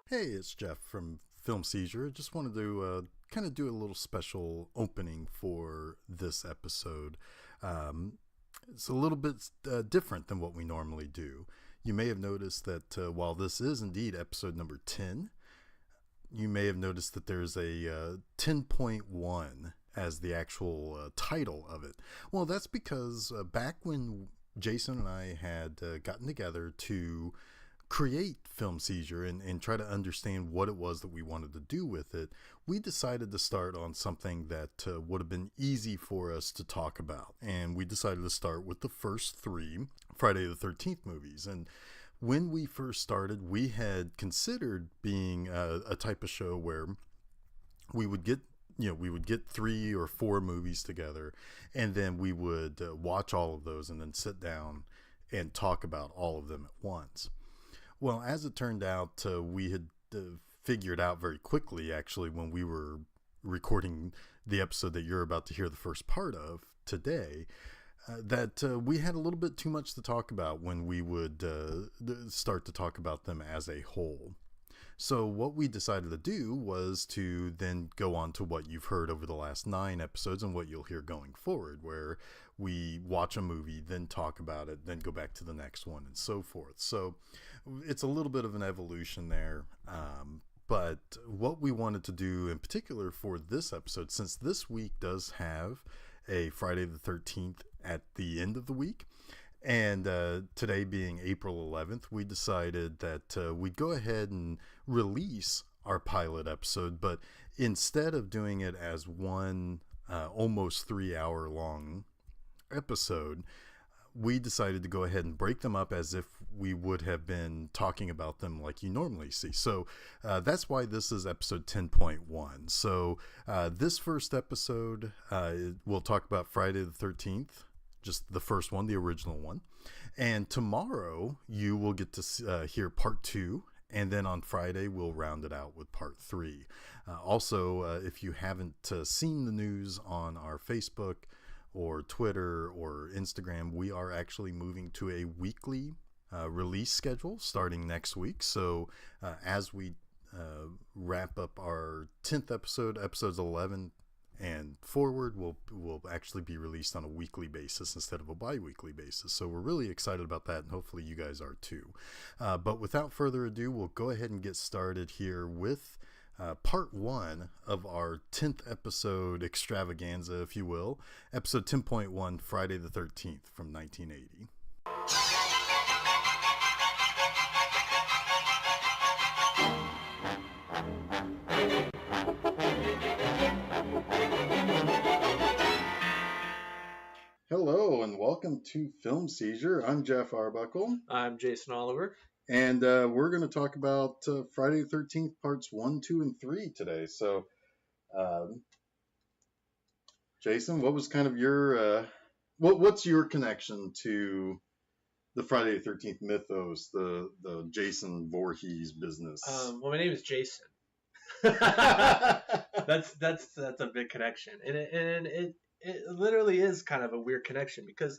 Hey, it's Geoff from Film Seizure. Just wanted to kind of do a little special opening for this episode. It's a little bit different than what we normally do. You may have noticed that while this is indeed episode number 10, you may have noticed that there's a 10.1 as the actual title of it. Well, that's because back when Jason and I had gotten together to create Film Seizure and try to understand what it was that we wanted to do with it, we decided to start on something that would have been easy for us to talk about. And we decided to start with the first three Friday the 13th movies. And when we first started, we had considered being a type of show where we would get 3 or 4 movies together, and then we would watch all of those and then sit down and talk about all of them at once. Well, as it turned out, we had figured out very quickly, actually, when we were recording the episode that you're about to hear the first part of today, that we had a little bit too much to talk about when we would start to talk about them as a whole. So what we decided to do was to then go on to what you've heard over the last 9 episodes and what you'll hear going forward, where we watch a movie, then talk about it, then go back to the next one, and so forth. So it's a little bit of an evolution there. But what we wanted to do in particular for this episode, since this week does have a Friday the 13th at the end of the week, and today being April 11th, we decided that we'd go ahead and release our pilot episode, but instead of doing it as one almost 3-hour long episode, we decided to go ahead and break them up as if we would have been talking about them like you normally see. So that's why this is episode 10.1. So this first episode, we'll talk about Friday the 13th. Just the first one, the original one. And tomorrow you will get to hear part 2. And then on Friday, we'll round it out with part 3. Also, if you haven't seen the news on our Facebook or Twitter or Instagram, we are actually moving to a weekly release schedule starting next week. So as we wrap up our 10th episode, episodes 11 and forward, will actually be released on a weekly basis instead of a bi-weekly basis. So we're really excited about that, and hopefully you guys are too. But without further ado, we'll go ahead and get started here with part 1 of our 10th episode extravaganza, if you will. Episode 10.1, Friday the 13th from 1980. Hello and welcome to Film Seizure. I'm Jeff Arbuckle. I'm Jason Oliver. And we're going to talk about Friday the 13th parts 1, 2, and 3 today. So, Jason, what was kind of your, what's your connection to the Friday the 13th mythos, the Jason Voorhees business? Well, my name is Jason. That's a big connection. And it literally is kind of a weird connection because,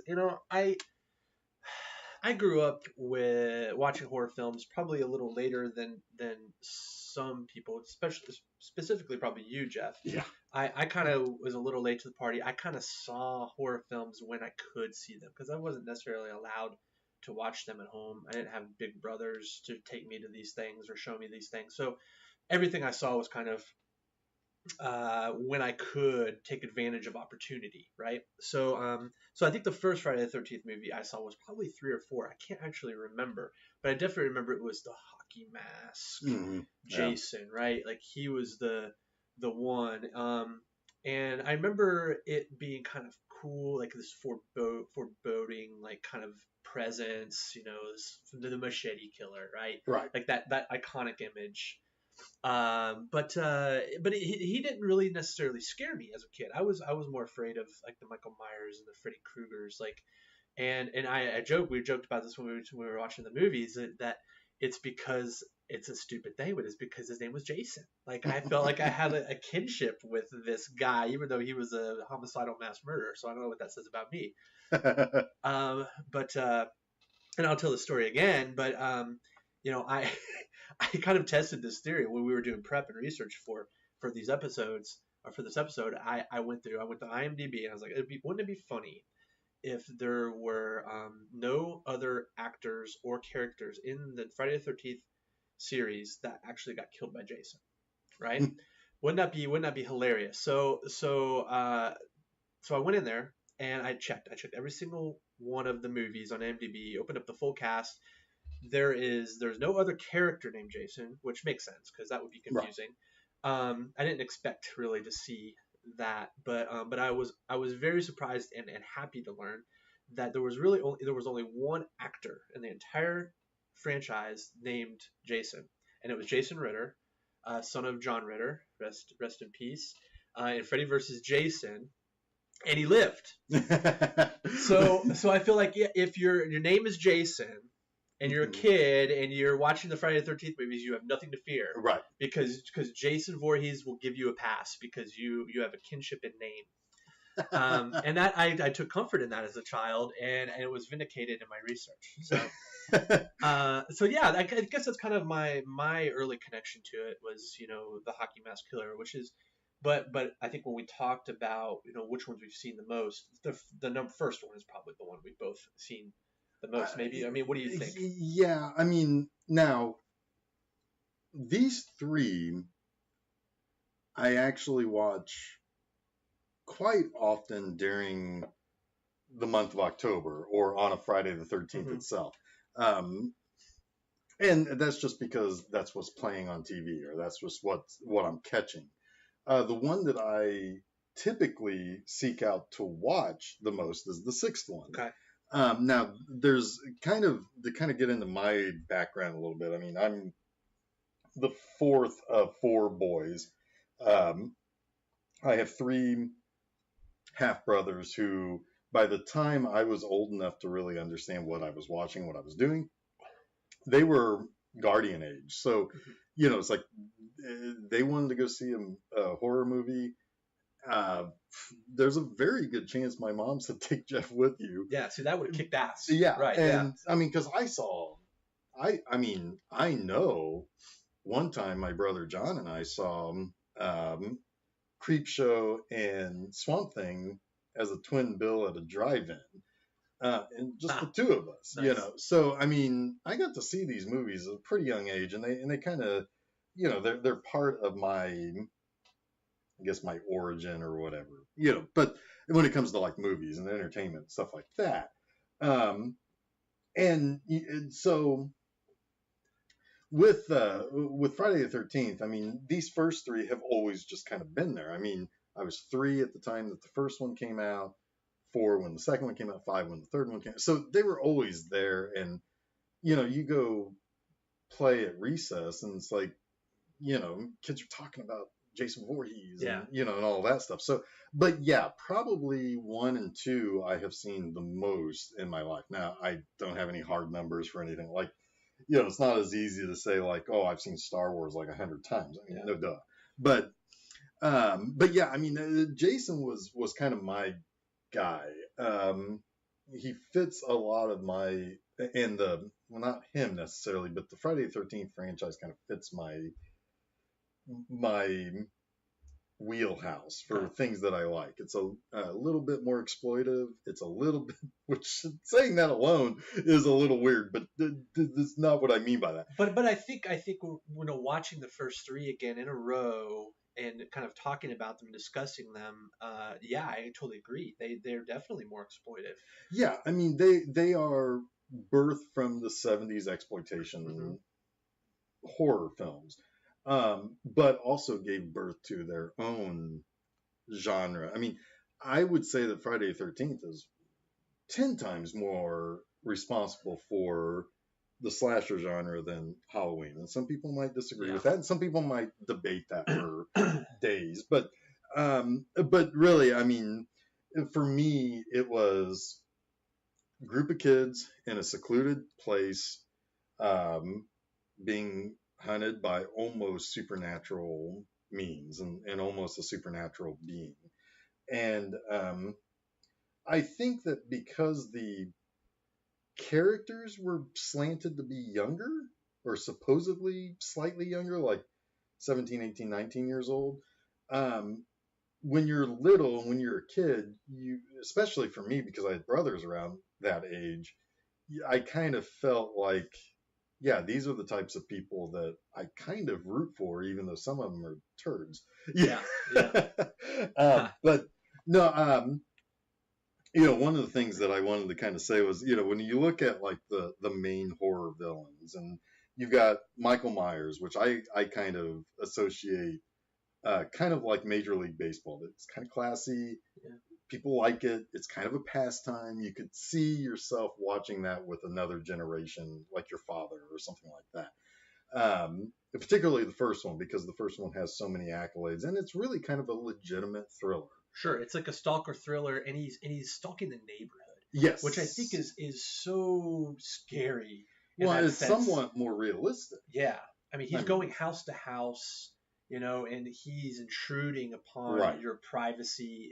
I grew up with watching horror films probably a little later than some people, specifically probably you, Jeff. Yeah. I kind of was a little late to the party. I kind of saw horror films when I could see them because I wasn't necessarily allowed to watch them at home. I didn't have big brothers to take me to these things or show me these things. So everything I saw was kind of when I could take advantage of opportunity, right? So I think the first Friday the 13th movie I saw was probably 3 or 4. I can't actually remember, but I definitely remember it was the hockey mask Jason, right? Like he was the one. And I remember it being kind of cool, like this foreboding, like kind of presence, the machete killer, right? Right. Like that iconic image. But he didn't really necessarily scare me as a kid. I was more afraid of like the Michael Myers and the Freddy Kruegers, like, and we joked about this when we were watching the movies that it's because it's a stupid thing, but it's because his name was Jason. Like I felt like I had a kinship with this guy, even though he was a homicidal mass murderer. So I don't know what that says about me. and I'll tell the story again, but I I kind of tested this theory when we were doing prep and research for these episodes or for this episode. I went to IMDb and I was like, wouldn't it be funny if there were no other actors or characters in the Friday the 13th series that actually got killed by Jason, right? Wouldn't that be hilarious? So I went in there and I checked. I checked every single one of the movies on IMDb, opened up the full cast. There's no other character named Jason, which makes sense because that would be Right. confusing. I didn't expect really to see that, but I was very surprised and happy to learn that there was only one actor in the entire franchise named Jason, and it was Jason Ritter, son of John Ritter, rest in peace, in Freddy versus Jason, and he lived. So I feel like, yeah, if your name is Jason and you're a kid and you're watching the Friday the 13th movies, you have nothing to fear, Right. because Jason Voorhees will give you a pass because you have a kinship in name. And that I took comfort in that as a child, and it was vindicated in my research. So yeah, I guess that's kind of my early connection to it was, the hockey mask killer, which is, but I think when we talked about, which ones we've seen the most, the first one is probably the one we've both seen the most. Maybe, I mean, what do you think? Yeah, I mean, now these three I actually watch quite often during the month of October or on a Friday the 13th itself. And that's just because that's what's playing on TV, or that's just what I'm catching. The one that I typically seek out to watch the most is the sixth one. Okay. Now, there's to get into my background a little bit. I mean, I'm the fourth of four boys. I have three half brothers who, by the time I was old enough to really understand what I was watching, what I was doing, they were guardian age. So, it's like they wanted to go see a horror movie. There's a very good chance my mom said, "Take Geoff with you." Yeah, see, that would have kicked ass. Yeah, right. And Yeah. I mean, because I know one time my brother John and I saw Creepshow and Swamp Thing as a twin bill at a drive-in. And just the two of us, Nice. So I mean, I got to see these movies at a pretty young age, and they kind of, they're part of my, I guess, my origin or whatever, But when it comes to like movies and entertainment and stuff like that, and so with Friday the 13th, I mean, these first three have always just kind of been there. I mean, I was 3 at the time that the first one came out, 4 when the second one came out, 5 when the third one came out. So they were always there. And, you go play at recess and it's like, kids are talking about Jason Voorhees and, and all that stuff. So, but yeah, probably 1 and 2 I have seen the most in my life. Now, I don't have any hard numbers for anything. Like, it's not as easy to say like, oh, I've seen Star Wars like 100 times. I mean, no duh. But yeah, I mean, Jason was kind of my guy. He fits a lot of my, and well, not him necessarily, but the Friday the 13th franchise kind of fits my wheelhouse for things that I like. It's a little bit more exploitive. It's a little bit, which saying that alone is a little weird, but that's not what I mean by that. But I think watching the first 3 again in a row and kind of talking about them, discussing them, yeah, I totally agree. They're definitely more exploitive. Yeah, I mean they are birthed from the 70s exploitation horror films. But also gave birth to their own genre. I mean, I would say that Friday the 13th is 10 times more responsible for the slasher genre than Halloween. And some people might disagree with that, and some people might debate that for days. But really, I mean, for me, it was a group of kids in a secluded place, being hunted by almost supernatural means and almost a supernatural being. And I think that because the characters were slanted to be younger, or supposedly slightly younger, like 17, 18, 19 years old. Um, when you're little and when you're a kid, you, especially for me, because I had brothers around that age, I kind of felt like, yeah, these are the types of people that I kind of root for, even though some of them are turds. Yeah, yeah. But no, one of the things that I wanted to kind of say was, when you look at like the main horror villains, and you've got Michael Myers, which I kind of associate kind of like Major League Baseball. It's kind of classy. Yeah. People like it. It's kind of a pastime. You could see yourself watching that with another generation, like your father or something like that. Particularly the first one, because the first one has so many accolades, and it's really kind of a legitimate thriller. Sure, it's like a stalker thriller, and he's stalking the neighborhood. Yes, which I think is so scary. Well, it's somewhat more realistic. Yeah, I mean, he's going house to house, and he's intruding upon your privacy.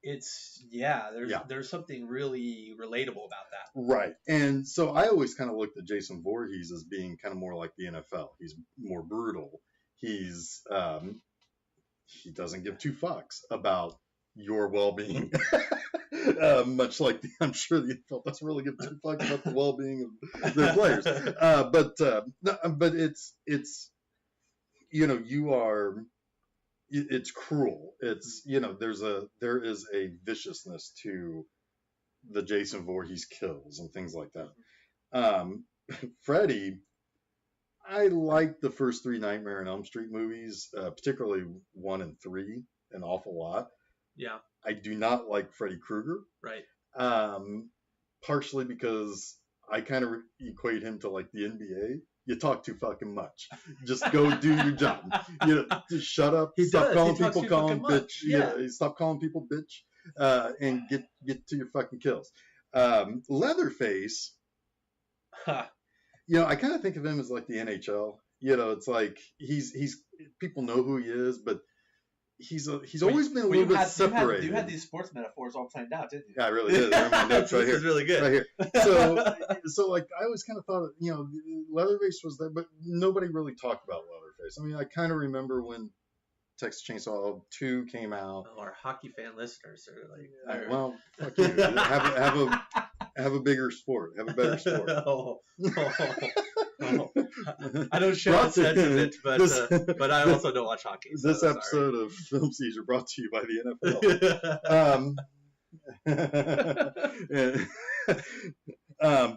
There's something really relatable about that. Right. And so I always kind of looked at Jason Voorhees as being kind of more like the NFL. He's more brutal. He's he doesn't give two fucks about your well-being. Much like I'm sure the NFL doesn't really give two fucks about the well-being of their players. But it's it's cruel. It's there is a viciousness to the Jason Voorhees kills and things like that. Freddy, I like the first three Nightmare on Elm Street movies, particularly 1 and 3, an awful lot. Yeah. I do not like Freddy Krueger. Right. Partially because I kind of equate him to like the NBA. You talk too fucking much. Just go do your job. Just shut up. Stop calling people bitch. Yeah. Stop calling people bitch. And get to your fucking kills. Leatherface. I kind of think of him as like the NHL. It's like he's people know who he is, but he's always been a little bit separated. You had these sports metaphors all planned out, didn't you? Yeah, I really did. They're in my notes right here. This is really good. Right here. So like I always kind of thought, Leatherface was there, but nobody really talked about Leatherface. I mean, I kind of remember when Texas Chainsaw 2 came out. Oh, our hockey fan listeners are like, well, fuck you. Have a bigger sport. Have a better sport. I don't share that sentiment, but I also don't watch hockey. So this episode of Film Seizure brought to you by the NFL.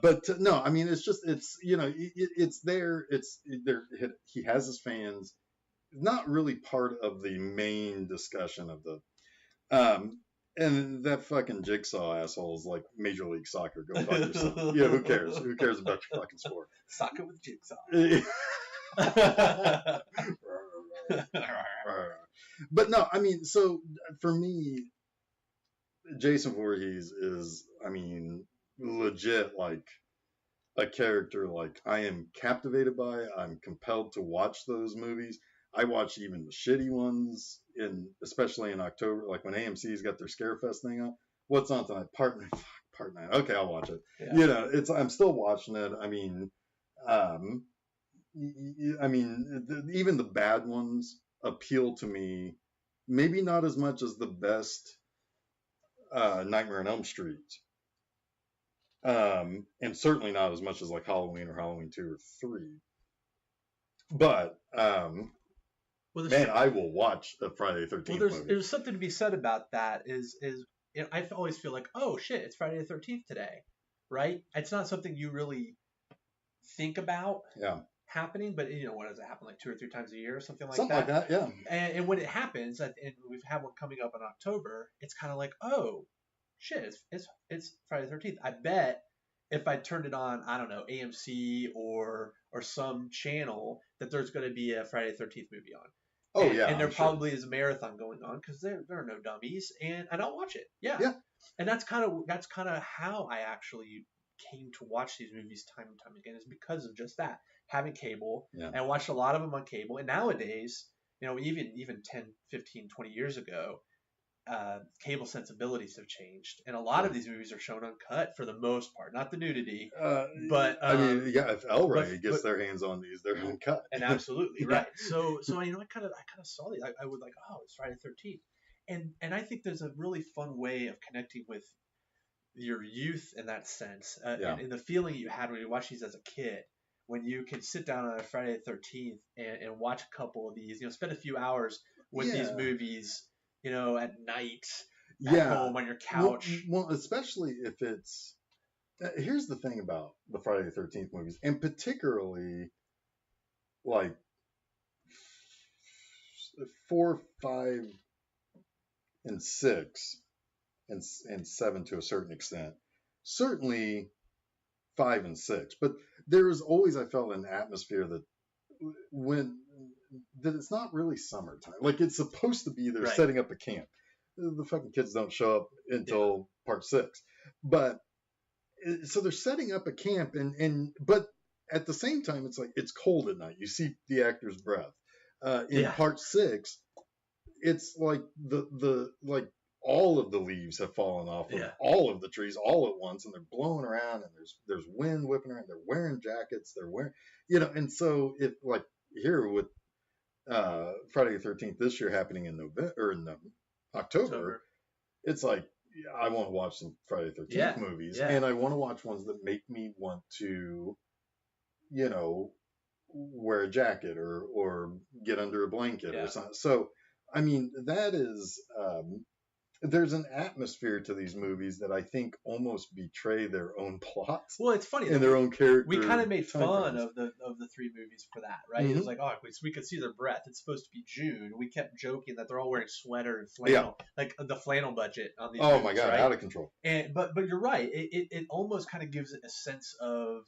But no, I mean, it's just it's there. It's there. He has his fans. Not really part of the main discussion of the. And that fucking Jigsaw asshole is like Major League Soccer. Go fuck yourself. Who cares? Who cares about your fucking sport? Soccer with Jigsaw. But no, I mean, so for me, Jason Voorhees is, I mean, legit like a character like I am captivated by. I'm compelled to watch those movies. I watch even the shitty ones, especially in October, like when AMC's got their Scarefest thing on. What's on tonight? Part 9. Okay, I'll watch it. Yeah. I'm still watching it. I mean, even the bad ones appeal to me. Maybe not as much as the best Nightmare on Elm Street, and certainly not as much as like Halloween or Halloween 2 or 3. But I will watch a Friday the 13th movie. There's something to be said about that. I always feel like, oh shit, it's Friday the 13th today, right? It's not something you really think about happening, but what does it happen like 2 or 3 times a year or something like that? Something like that, yeah. And when it happens, and we've had one coming up in October, it's kind of like, oh shit, it's Friday the 13th. I bet if I turned it on, I don't know, AMC or some channel, that there's going to be a Friday the 13th movie on. Oh, yeah. And there probably is a marathon going on because there are no dummies, and I'll watch it. Yeah. And that's kind of how I actually came to watch these movies time and time again, is because of just that, having cable. And I watched a lot of them on cable. And nowadays, even 10, 15, 20 years ago, cable sensibilities have changed, and a lot of these movies are shown uncut for the most part, not the nudity, but I mean, yeah, if Elray gets but their hands on these, they're uncut. and absolutely Yeah. right. So I kind of saw these. I would like, oh, it's Friday the 13th, and I think there's a really fun way of connecting with your youth in that sense, and the feeling you had when you watched these as a kid, when you can sit down on a Friday the 13th and watch a couple of these, spend a few hours with these movies, at night, at home on your couch. Well, especially if it's. Here's the thing about the Friday the 13th movies, and particularly like 4, 5, and 6, and 7 to a certain extent. Certainly 5 and 6, but there is always, I felt, an atmosphere that it's not really summertime. Like, it's supposed to be they're setting up a camp. The fucking kids don't show up until part 6, but so they're setting up a camp, but at the same time, it's like it's cold at night. You see the actor's breath. In part 6, it's like the all of the leaves have fallen off of all of the trees all at once, and they're blowing around, and there's wind whipping around. They're wearing jackets. They're wearing, and so it, like here with Friday the 13th this year happening in November or in October, it's like I want to watch some Friday the 13th movies, and I want to watch ones that make me want to, wear a jacket or get under a blanket or something. So, I mean, that is, there's an atmosphere to these movies that I think almost betray their own plots. Well, it's funny. And their own character. We kind of made fun of the 3 movies for that, right? Mm-hmm. It was like, oh, we could see their breath. It's supposed to be June. We kept joking that they're all wearing sweater and flannel, like the flannel budget on these movies, my God, right? out of control. But you're right. It almost kind of gives it a sense of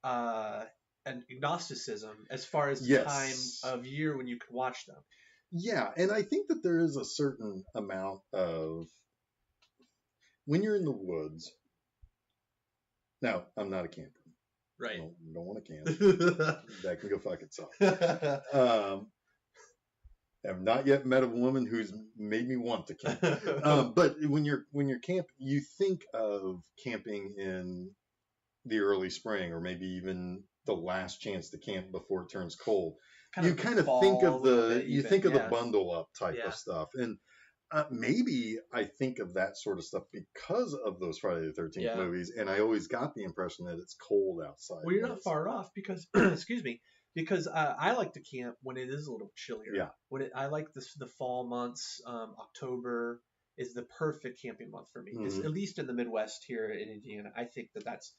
an agnosticism as far as the time of year when you could watch them. Yeah, and I think that there is a certain amount of when you're in the woods. Now, I'm not a camper. Right. Don't want to camp. That can go fuck itself. I've not yet met a woman who's made me want to camp. But when you're camping, you think of camping in the early spring, or maybe even the last chance to camp before it turns cold. You kind of think of the bundle up type of stuff, and maybe I think of that sort of stuff because of those Friday the 13th movies, and I always got the impression that it's cold outside. Well, you're not far off because, excuse me, because I like to camp when it is a little chillier. Yeah. I like the fall months. October is the perfect camping month for me. Mm-hmm. At least in the Midwest here in Indiana, I think that's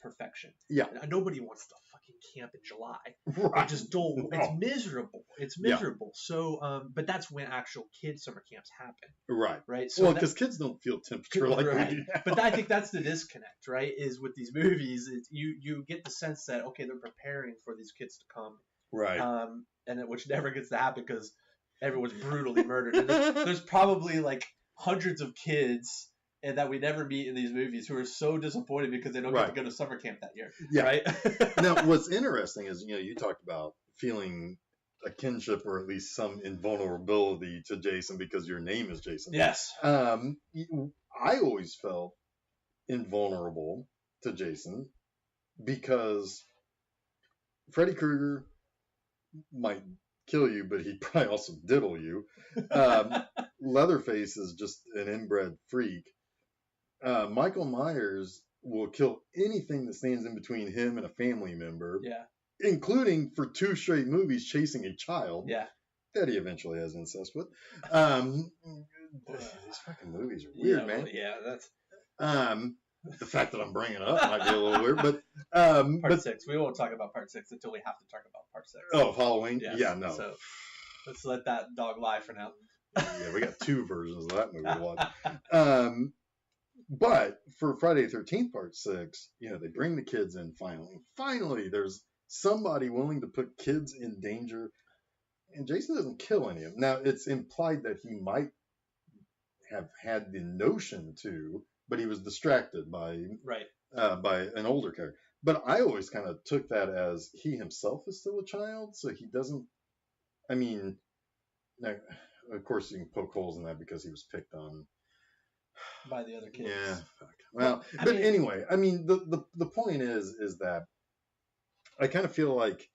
perfection. Yeah. Nobody wants to fucking camp in July. Right. I just don't. It's miserable. It's miserable. Yeah. So, but that's when actual kids' summer camps happen. Right. Right. So well, because kids don't feel temperature like we do. But I think that's the disconnect, right? Is with these movies, you get the sense that, okay, they're preparing for these kids to come. Right. Which never gets to happen because everyone's brutally murdered. And there's probably like hundreds of kids and that we never meet in these movies who are so disappointed because they don't get to go to summer camp that year. Yeah. Right. Now, what's interesting is, you talked about feeling a kinship or at least some invulnerability to Jason because your name is Jason. Yes. I always felt invulnerable to Jason because Freddy Krueger might kill you, but he'd probably also diddle you. Leatherface is just an inbred freak. Michael Myers will kill anything that stands in between him and a family member. Yeah. Including for 2 straight movies chasing a child. Yeah. That he eventually has incest with. These fucking movies are weird, man. Well, yeah, that's. The fact that I'm bringing it up might be a little weird, but part 6. We won't talk about part 6 until we have to talk about part 6. Oh, Halloween? Yes. Yeah, no. So let's let that dog lie for now. Yeah, we got 2 versions of that movie to watch. But for Friday the 13th part 6, they bring the kids in finally. Finally, there's somebody willing to put kids in danger, and Jason doesn't kill any of them. Now, it's implied that he might have had the notion to, but he was distracted by an older character. But I always kind of took that as he himself is still a child, so he doesn't. I mean, of course, you can poke holes in that because he was picked on by the other kids. Yeah. Fuck. Well, but anyway, I mean, the point is that I kind of feel like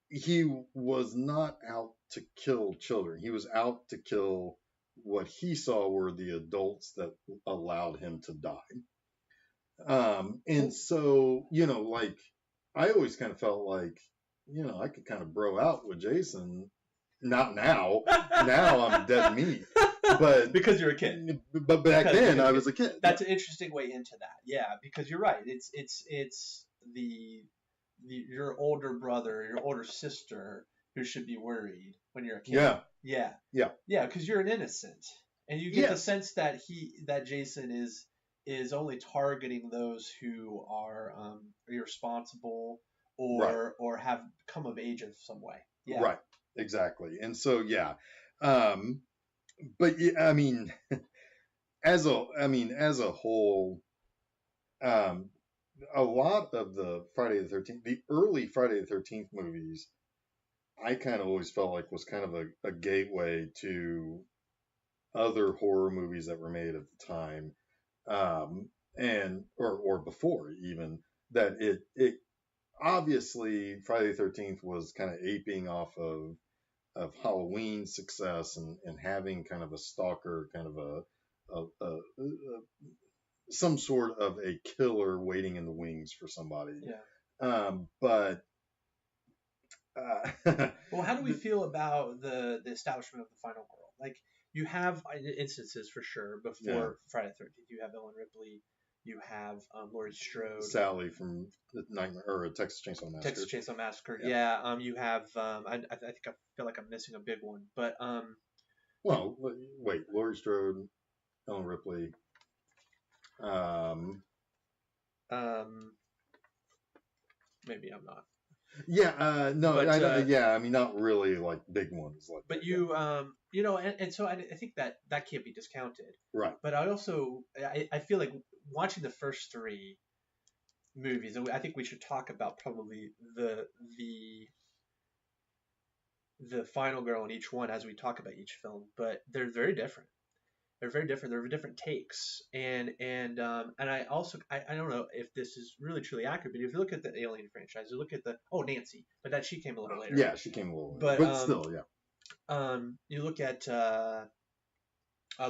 he was not out to kill children. He was out to kill what he saw were the adults that allowed him to die. And so, like, I always kind of felt like, I could kind of bro out with Jason. Not now. Now I'm dead meat. But because you're a kid. But back then I was a kid. That's an interesting way into that. Yeah, because you're right. It's your older brother, your older sister who should be worried when you're a kid. Yeah, because you're an innocent, and you get the sense that Jason is only targeting those who are irresponsible or have come of age in some way. Yeah. Right. Exactly. And so but I mean, as a whole, a lot of the Friday the 13th, the early Friday the 13th movies, I kind of always felt like was kind of a gateway to other horror movies that were made at the time, and or before even, that it obviously Friday the 13th was kind of aping off of Halloween's success and having kind of a stalker, kind of a some sort of a killer waiting in the wings for somebody. Yeah. But well, how do we feel about the establishment of the final girl? Like, you have instances for sure before Friday the 13th. You have Ellen Ripley. You have Laurie Strode, Sally from the Nightmare or Texas Chainsaw Massacre. Texas Chainsaw Massacre. Yeah. You have I think I feel like I'm missing a big one, but Well, wait, Laurie Strode, Ellen Ripley. Maybe I'm not. Yeah. No. But, I mean, not really like big ones like. But that, and so I think that can't be discounted. Right. But I also I feel like watching the first three movies, and I think we should talk about probably the final girl in each one as we talk about each film. But they're very different. They're very different. They're different takes, and I also I don't know if this is really truly accurate, but if you look at the Alien franchise, you look at Nancy, but that she came a little later. Yeah, she came a little later, but still, yeah. You look at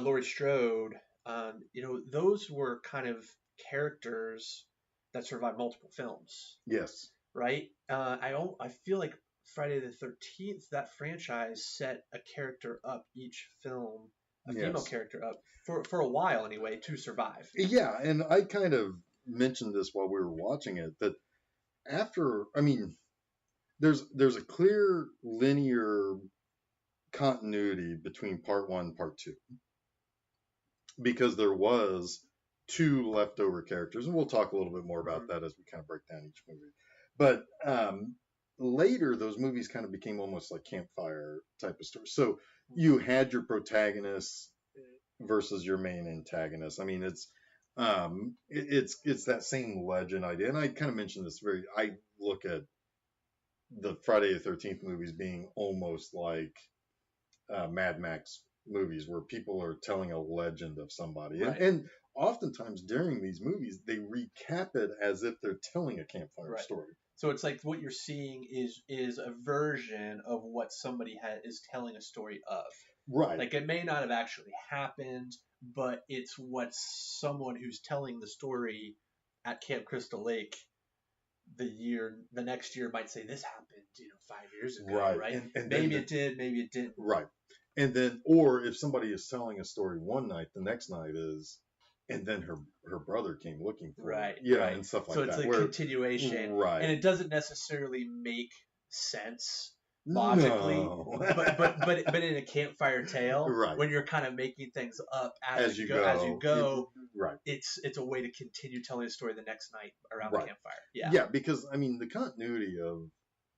Laurie Strode. Those were kind of characters that survived multiple films. Yes. Right. I feel like Friday the 13th, that franchise set a character up each film. A female character up for a while anyway to survive. Yeah, and I kind of mentioned this while we were watching it, that after, I mean, there's a clear linear continuity between part 1 and part 2, because there was 2 leftover characters, and we'll talk a little bit more about that as we kind of break down each movie. But later, those movies kind of became almost like campfire type of stories. So you had your protagonist versus your main antagonist. I mean, it's that same legend idea. And I kind of mentioned this I look at the Friday the 13th movies being almost like Mad Max movies, where people are telling a legend of somebody. Right. And oftentimes during these movies, they recap it as if they're telling a campfire story. So it's like what you're seeing is a version of what somebody is telling a story of. Right. Like, it may not have actually happened, but it's what someone who's telling the story at Camp Crystal Lake the next year might say, this happened, 5 years ago, right? And maybe it did, maybe it didn't. Right. And then, or if somebody is telling a story one night, the next night is, and then her brother came looking for her. Yeah, and stuff like that. So it's a continuation. Right. And it doesn't necessarily make sense logically, but in a campfire tale, when you're kind of making things up as you go, right? It's a way to continue telling the story the next night around the campfire. Yeah, because I mean, the continuity of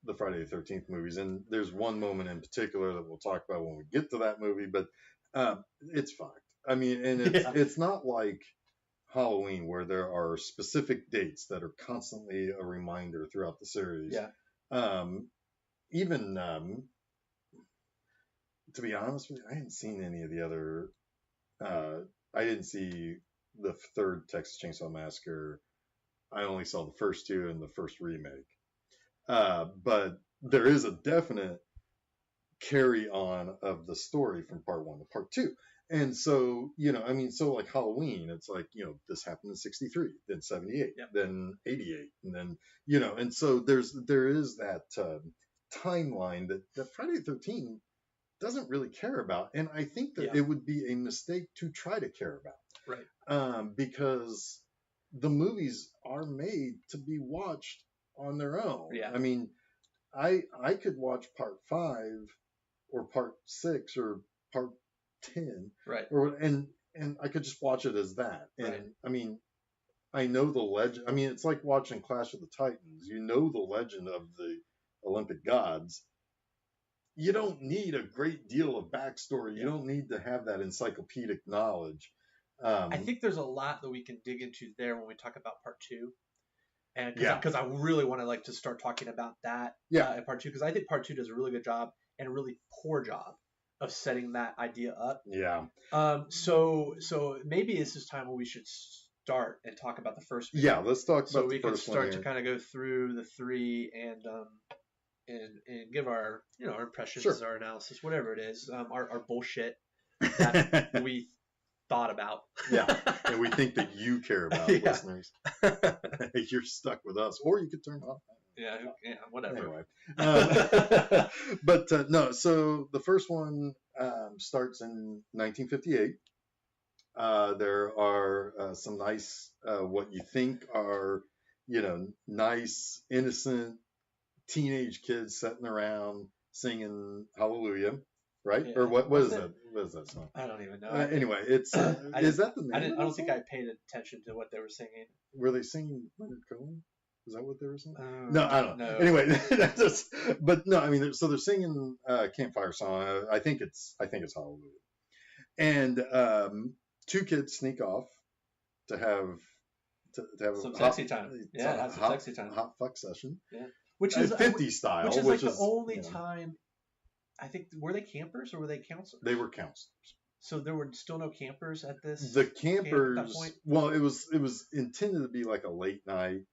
the Friday the 13th movies, and there's one moment in particular that we'll talk about when we get to that movie, but it's fucked. I mean, and it's not like Halloween where there are specific dates that are constantly a reminder throughout the series. Yeah. Even to be honest with you, I hadn't seen any of the other. I didn't see the third Texas Chainsaw Massacre. I only saw the first two and the first remake. But there is a definite carry on of the story from part one to part two. And so, I mean, so like Halloween, it's like, this happened in 63, then 78, Yep. then 88, and then, and so there is that timeline that Friday the 13th doesn't really care about. And I think that it would be a mistake to try to care about. Right. Because the movies are made to be watched on their own. Yeah. I mean, I could watch part 5 or part 6 or part 10. Right. And I could just watch it as that. And right. I mean, I know the legend. I mean, it's like watching Clash of the Titans. You know the legend of the Olympic gods. You don't need a great deal of backstory. You don't need to have that encyclopedic knowledge. I think there's a lot that we can dig into there when we talk about part 2. And because I really want to to start talking about that in part 2, because I think part 2 does a really good job and a really poor job of setting that idea up. Yeah. So maybe this is time when we should start and talk about the first movie. Yeah, let's talk about the first one. So we can start to kind of go through the 3 and give our our impressions, our analysis, whatever it is, our bullshit that we thought about. And we think that you care about listeners. You're stuck with us, or you could turn off. Whatever. Anyway, but no. So the first one starts in 1958. There are some nice, what you think are, nice, innocent teenage kids sitting around singing Hallelujah. Right? Yeah. Or what is that? What is that song? I don't even know. Anyway, it's is that the name? I don't think I paid attention to what they were singing. Were they singing Leonard Cohen? Is that what they were singing? No, I don't know. Anyway, but no, I mean, so they're singing Campfire Song. I think it's Hallelujah. And 2 kids sneak off to have some sexy time. Have some sexy time. Hot fuck session. Yeah, which is 50 style. Which is the only time. I think, were they campers or were they counselors? They were counselors. So there were still no campers at this. The campers. At that point? Well, it was intended to be like a late night.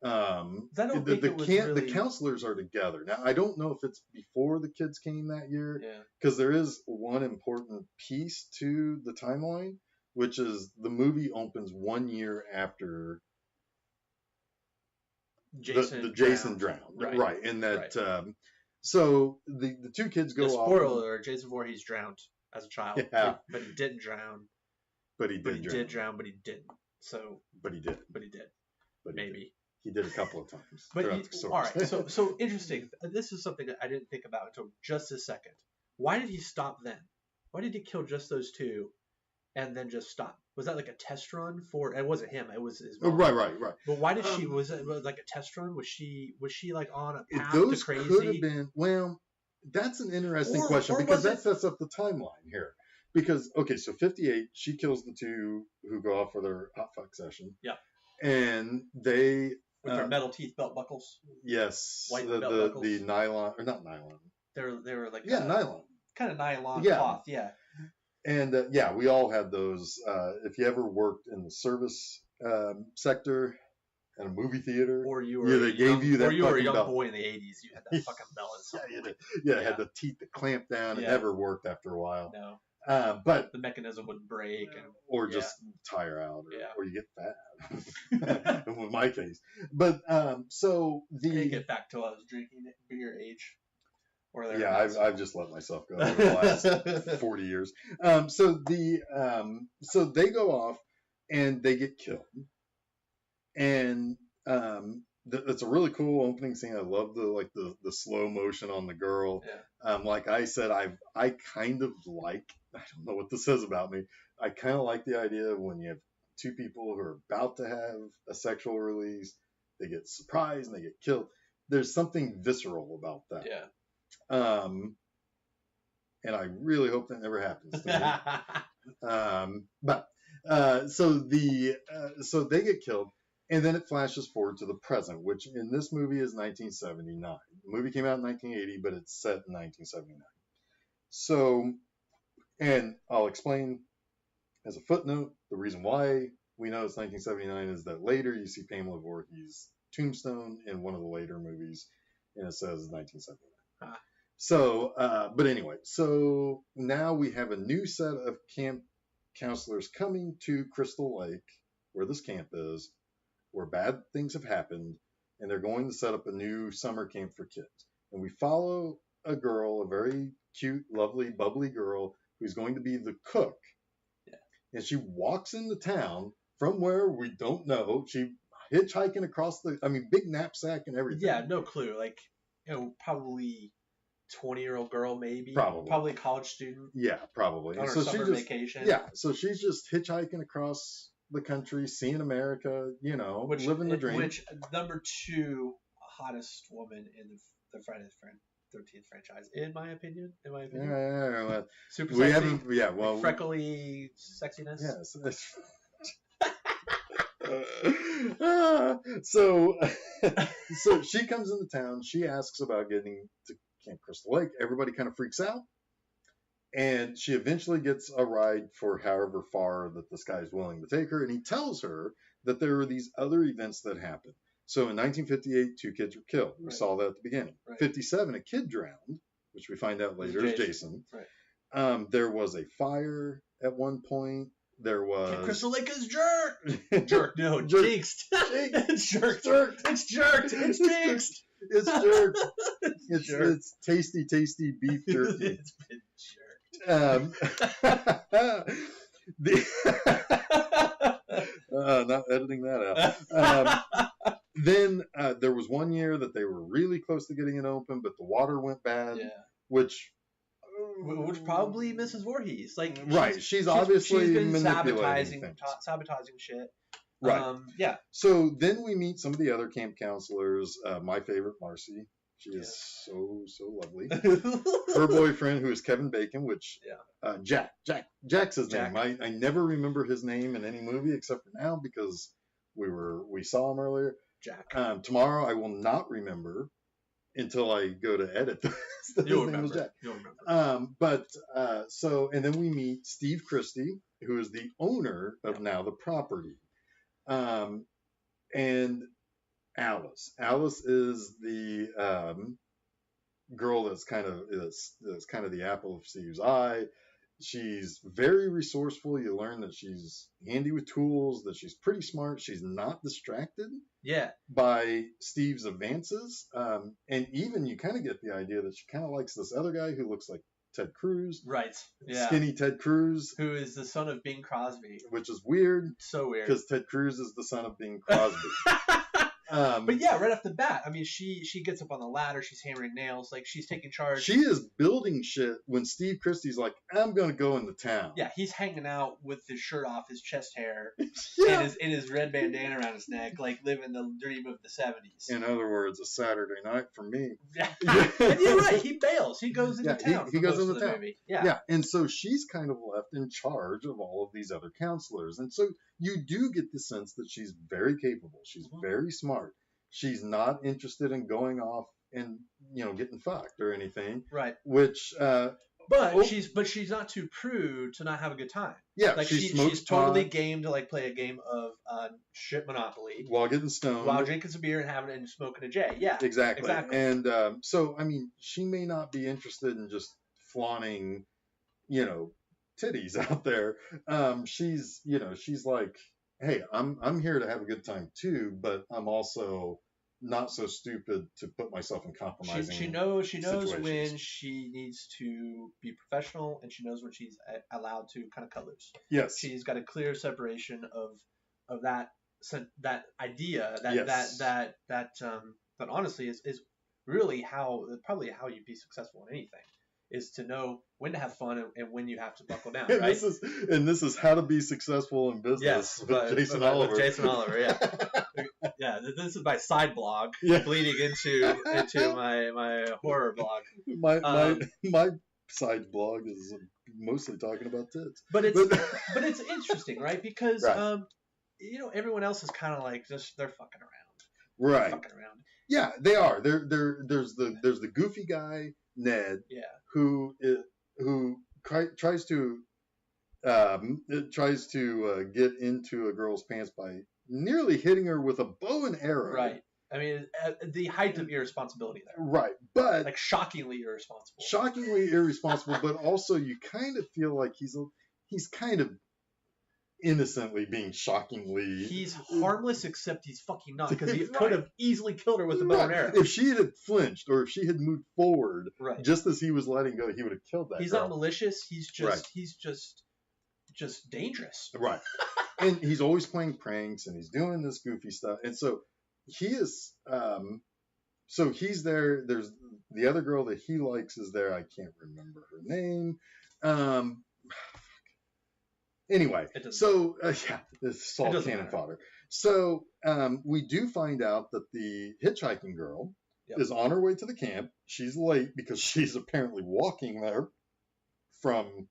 The counselors are together now. I don't know if it's before the kids came that year. Because there is one important piece to the timeline, which is the movie opens 1 year after Jason drowned. Right. And that. So the 2 kids go off. Spoiler alert: Jason Voorhees drowned as a child, but he didn't drown. But he did drown, but he didn't. So. But he did. Maybe. He did a couple of times. But all right, so interesting. This is something that I didn't think about until just a second. Why did he stop then? Why did he kill just those 2, and then just stop? Was that like a test run for? It wasn't him. It was his mom. Right. But why did she? Was it like a test run? Was she like on a path those to crazy? Could have been. Well, that's an interesting question because that sets up the timeline here. Because so 58, she kills the 2 who go off for their hot fuck session. Yeah. And they with their metal teeth belt buckles. Yes. White belt buckles. The nylon or not nylon. They were like nylon. Kind of nylon cloth. Yeah. And we all had those. If you ever worked in the service sector at a movie theater, or you were they gave you that. Or you were a young belt. boy in the '80s, you had that fucking belt. It had the teeth that clamped down. It never worked after a while. No. But the mechanism would break, or just tire out, or you get fat. In my case, but so the. Can't get back till I was drinking beer age. I've just let myself go over the last 40 years. So they go off and they get killed. And it's a really cool opening scene. I love the slow motion on the girl. Like I said, I kind of like, I don't know what this says about me. I kind of like the idea of when you have 2 people who are about to have a sexual release, they get surprised and they get killed. There's something visceral about that. And I really hope that never happens to me. So they get killed, and then it flashes forward to the present, which in this movie is 1979. The movie came out in 1980, but it's set in 1979. So, and I'll explain as a footnote, the reason why we know it's 1979 is that later you see Pamela Voorhees' tombstone in one of the later movies, and it says 1979. Ah. So, but anyway, so now we have a new set of camp counselors coming to Crystal Lake, where this camp is, where bad things have happened, and they're going to set up a new summer camp for kids. And we follow a girl, a very cute, lovely, bubbly girl, who's going to be the cook. Yeah. And she walks into town from where we don't know. She hitchhiking across big knapsack and everything. Yeah, no clue. Like, probably 20-year-old girl, maybe. Probably. Probably a college student. Yeah, probably. On her summer vacation. Yeah, so she's just hitchhiking across the country, seeing America, living the dream. Which, number 2 hottest woman in the Friday the 13th franchise, in my opinion. Yeah. Super we sexy. Well, freckly sexiness. Yes. So she comes into town. She asks about getting to Camp Crystal Lake. Everybody kind of freaks out. And she eventually gets a ride for however far that this guy is willing to take her. And he tells her that there are these other events that happen. So in 1958, 2 kids were killed. We saw that at the beginning. Right. 57, a kid drowned, which we find out later is Jason. Right. There was a fire at one point. There was... Camp Crystal Lake is jerked! Jerked, no, jinxed. It's jerked. It's jerked. It's jinxed. It's jerked. It's tasty beef jerky. It's been jerked. Not editing that out. Then there was one year that they were really close to getting it open, but the water went bad. Yeah. Which probably Mrs. Voorhees. Like, she's obviously been manipulating sabotaging shit. Right. Yeah. So then we meet some of the other camp counselors. My favorite, Marcy. She is so lovely. Her boyfriend, who is Kevin Bacon, which Jack's his name. I never remember his name in any movie except for now because we saw him earlier. Jack. Tomorrow I will not remember until I go to edit this. You'll remember. And then we meet Steve Christie, who is the owner of now the property. And Alice. Alice is the girl that's kind of the apple of Steve's eye. She's very resourceful. You learn that she's handy with tools, that she's pretty smart. She's not distracted by Steve's advances. And even you kind of get the idea that she kind of likes this other guy who looks like Ted Cruz. Right. Yeah. Skinny Ted Cruz. Who is the son of Bing Crosby. Which is weird. So weird. Because Ted Cruz is the son of Bing Crosby. But yeah, right off the bat, I mean, she gets up on the ladder, she's hammering nails, like she's taking charge. She is building shit when Steve Christie's like, I'm gonna go into town. Yeah, he's hanging out with his shirt off, his chest hair, yeah. and his red bandana around his neck, like living the dream of the 70s. In other words, a Saturday night for me. Yeah, and you're right. He bails. He goes into town. He goes into town. Movie. Yeah, and so she's kind of left in charge of all of these other counselors, and so you do get the sense that she's very capable. She's very smart. She's not interested in going off and getting fucked or anything. Right. Which, she's not too prude to not have a good time. Yeah. Like she's totally game to like play a game of shit Monopoly while getting stoned, while drinking some beer and having and smoking a J. Yeah. Exactly. And so I mean, she may not be interested in just flaunting, titties out there. She's like, hey, I'm here to have a good time too, but I'm also not so stupid to put myself in compromising. She knows situations. when she needs to be professional, and she knows when she's allowed to kind of cut loose. Yes, she's got a clear separation of that idea that honestly is really probably how you be successful in anything. Is to know when to have fun and when you have to buckle down, right? This is how to be successful in business with Jason Oliver. With Jason Oliver, yeah. Yeah, this is my side blog bleeding into my horror blog. My side blog is mostly talking about tits. But it's interesting, right? Because everyone else is kind of like they're fucking around. Right. Fucking around. Yeah, they are. There's the goofy guy, Ned, who tries to get into a girl's pants by nearly hitting her with a bow and arrow. Right. I mean, at the height of irresponsibility there. Right, but like shockingly irresponsible. Shockingly irresponsible, but also you kind of feel like he's kind of innocently being shockingly. He's harmless, except he's fucking not, because he could have easily killed her with a bow and arrow. If she had flinched, or if she had moved forward, just as he was letting go, he would have killed that. He's girl. not malicious. He's just dangerous. Right. And he's always playing pranks, and he's doing this goofy stuff, and so he is. So he's there. There's the other girl that he likes is there. I can't remember her name. Anyway, so it's all cannon fodder. So we do find out that the hitchhiking girl is on her way to the camp. She's late because she's apparently walking there from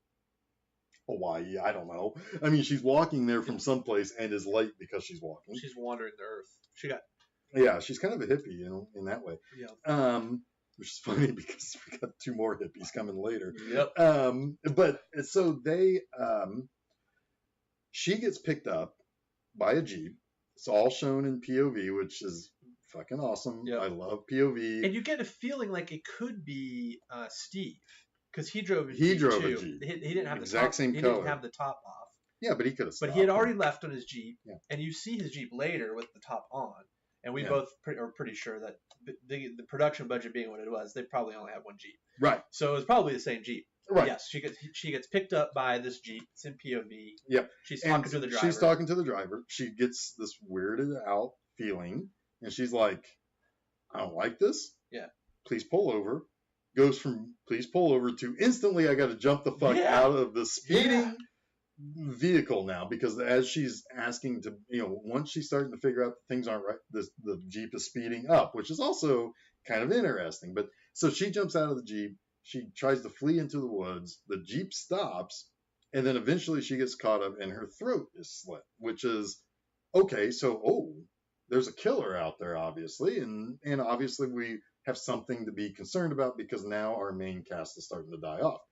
Hawaii. I don't know. I mean, she's walking there from someplace and is late because she's walking. She's wandering the earth. She's kind of a hippie, in that way. Yeah. Which is funny because we got 2 more hippies coming later. Yep. But so they, she gets picked up by a Jeep. It's all shown in POV, which is fucking awesome. Yep. I love POV. And you get a feeling like it could be Steve, because he drove a Jeep. He drove a Jeep. He didn't have the same color. He didn't have the top off. Yeah, but he could have. But he had already left on his Jeep, and you see his Jeep later with the top on. And we both are pretty sure that the production budget being what it was, they probably only had 1 Jeep. Right. So it was probably the same Jeep. Right. Yes, she gets picked up by this Jeep. It's in POV. Yep. She's talking to the driver. She's talking to the driver. She gets this weirded out feeling, and she's like, "I don't like this. Yeah. Please pull over." Goes from "please pull over" to instantly, "I got to jump the fuck out of the speeding vehicle now," because as she's asking to, once she's starting to figure out that things aren't right, the Jeep is speeding up, which is also kind of interesting. But so she jumps out of the Jeep, she tries to flee into the woods, the Jeep stops, and then eventually she gets caught up and her throat is slit, which is okay. So there's a killer out there, obviously, and obviously we have something to be concerned about because now our main cast is starting to die off.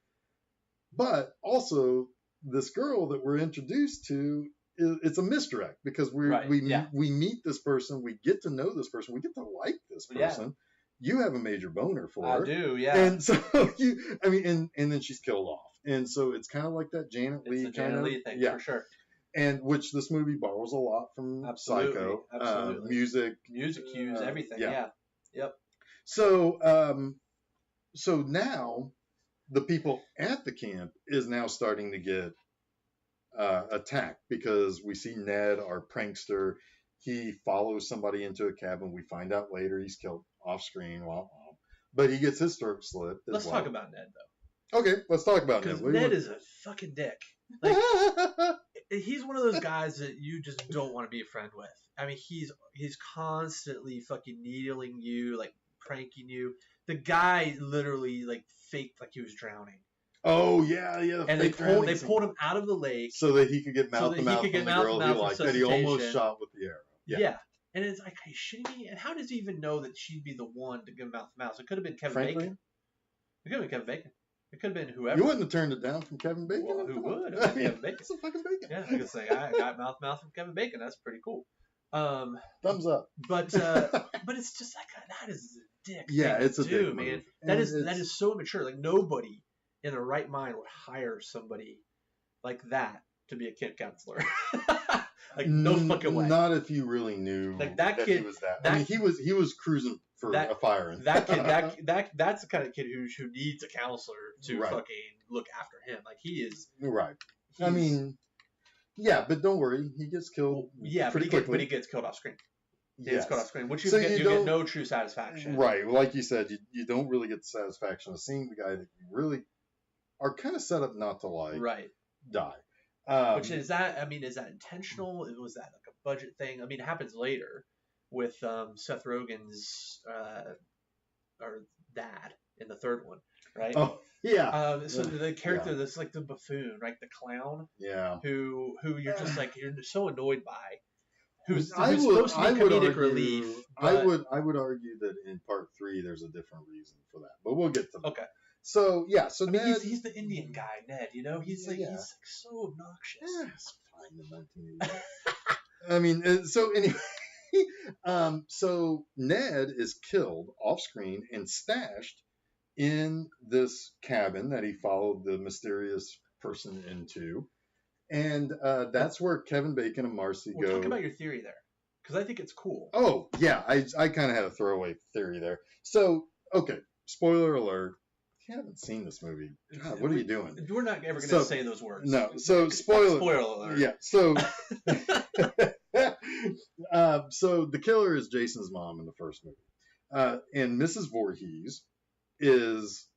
But also, this girl that we're introduced to, it's a misdirect because we meet this person, we get to know this person, we get to like this person. You have a major boner for her. I do, yeah. And so and then she's killed off, and so it's kind of like that Janet Leigh kind of thing, for sure. And which this movie borrows a lot from Psycho. Music cues, everything. Yeah. Yep. So so now the people at the camp is now starting to get attacked because we see Ned, our prankster, he follows somebody into a cabin. We find out later he's killed off screen. But he gets his throat slit. Let's talk about Ned, though. Okay, let's talk about Ned. Because Ned is a fucking dick. Like, he's one of those guys that you just don't want to be a friend with. I mean, he's constantly fucking needling you, like pranking you. The guy literally like faked like he was drowning. Oh yeah. And they pulled him out of the lake so that he could get mouth to mouth from the girl he liked that he almost shot with the arrow. Yeah. And it's like, are you shitting me? And how does he even know that she'd be the one to give mouth to mouth? It could have been Kevin Bacon. It could have been Kevin Bacon. It could have been whoever. You wouldn't have turned it down from Kevin Bacon. Well, who would? Kevin Bacon. It's a fucking Bacon. Yeah, I could say I got mouth to mouth from Kevin Bacon. That's pretty cool. Thumbs up. But it's just like that is a dick. Yeah, it's a dick, dick man. move. That is so immature. Like nobody in their right mind would hire somebody like that to be a camp counselor. Like no fucking way. Not if you really knew like that kid. He was that. I mean, he was cruising for a fire. That kid. That's the kind of kid who needs a counselor to fucking look after him. Like he is. Right. I mean, yeah, but don't worry, he gets killed. Pretty quickly. But he gets killed off screen. He gets killed off screen, which you get no true satisfaction. Right. Like you said, you don't really get the satisfaction of seeing the guy that you really are kind of set up not to like. Right. Die. Which is that? I mean, is that intentional? Was that like a budget thing? I mean, it happens later with Seth Rogen's or dad in the third one, right? Oh yeah. So the character that's like the buffoon, right? The clown. Yeah. Who you're just like you're so annoyed by. Who's supposed to be comedic relief? I would argue that in part 3 there's a different reason for that, but we'll get to that. Okay. So yeah, so I mean, Ned, he's the Indian guy, Ned. You know, he's like so obnoxious. it's fine in 1980. I mean, so anyway, so Ned is killed off screen and stashed in this cabin that he followed the mysterious person into, and that's where Kevin Bacon and Marcy go. Talk about your theory there, because I think it's cool. Oh yeah, I kind of had a throwaway theory there. So okay, spoiler alert. If you haven't seen this movie, God, what are you doing? We're not ever going to say those words. No, so spoiler alert. Yeah, so so the killer is Jason's mom in the first movie, and Mrs. Voorhees is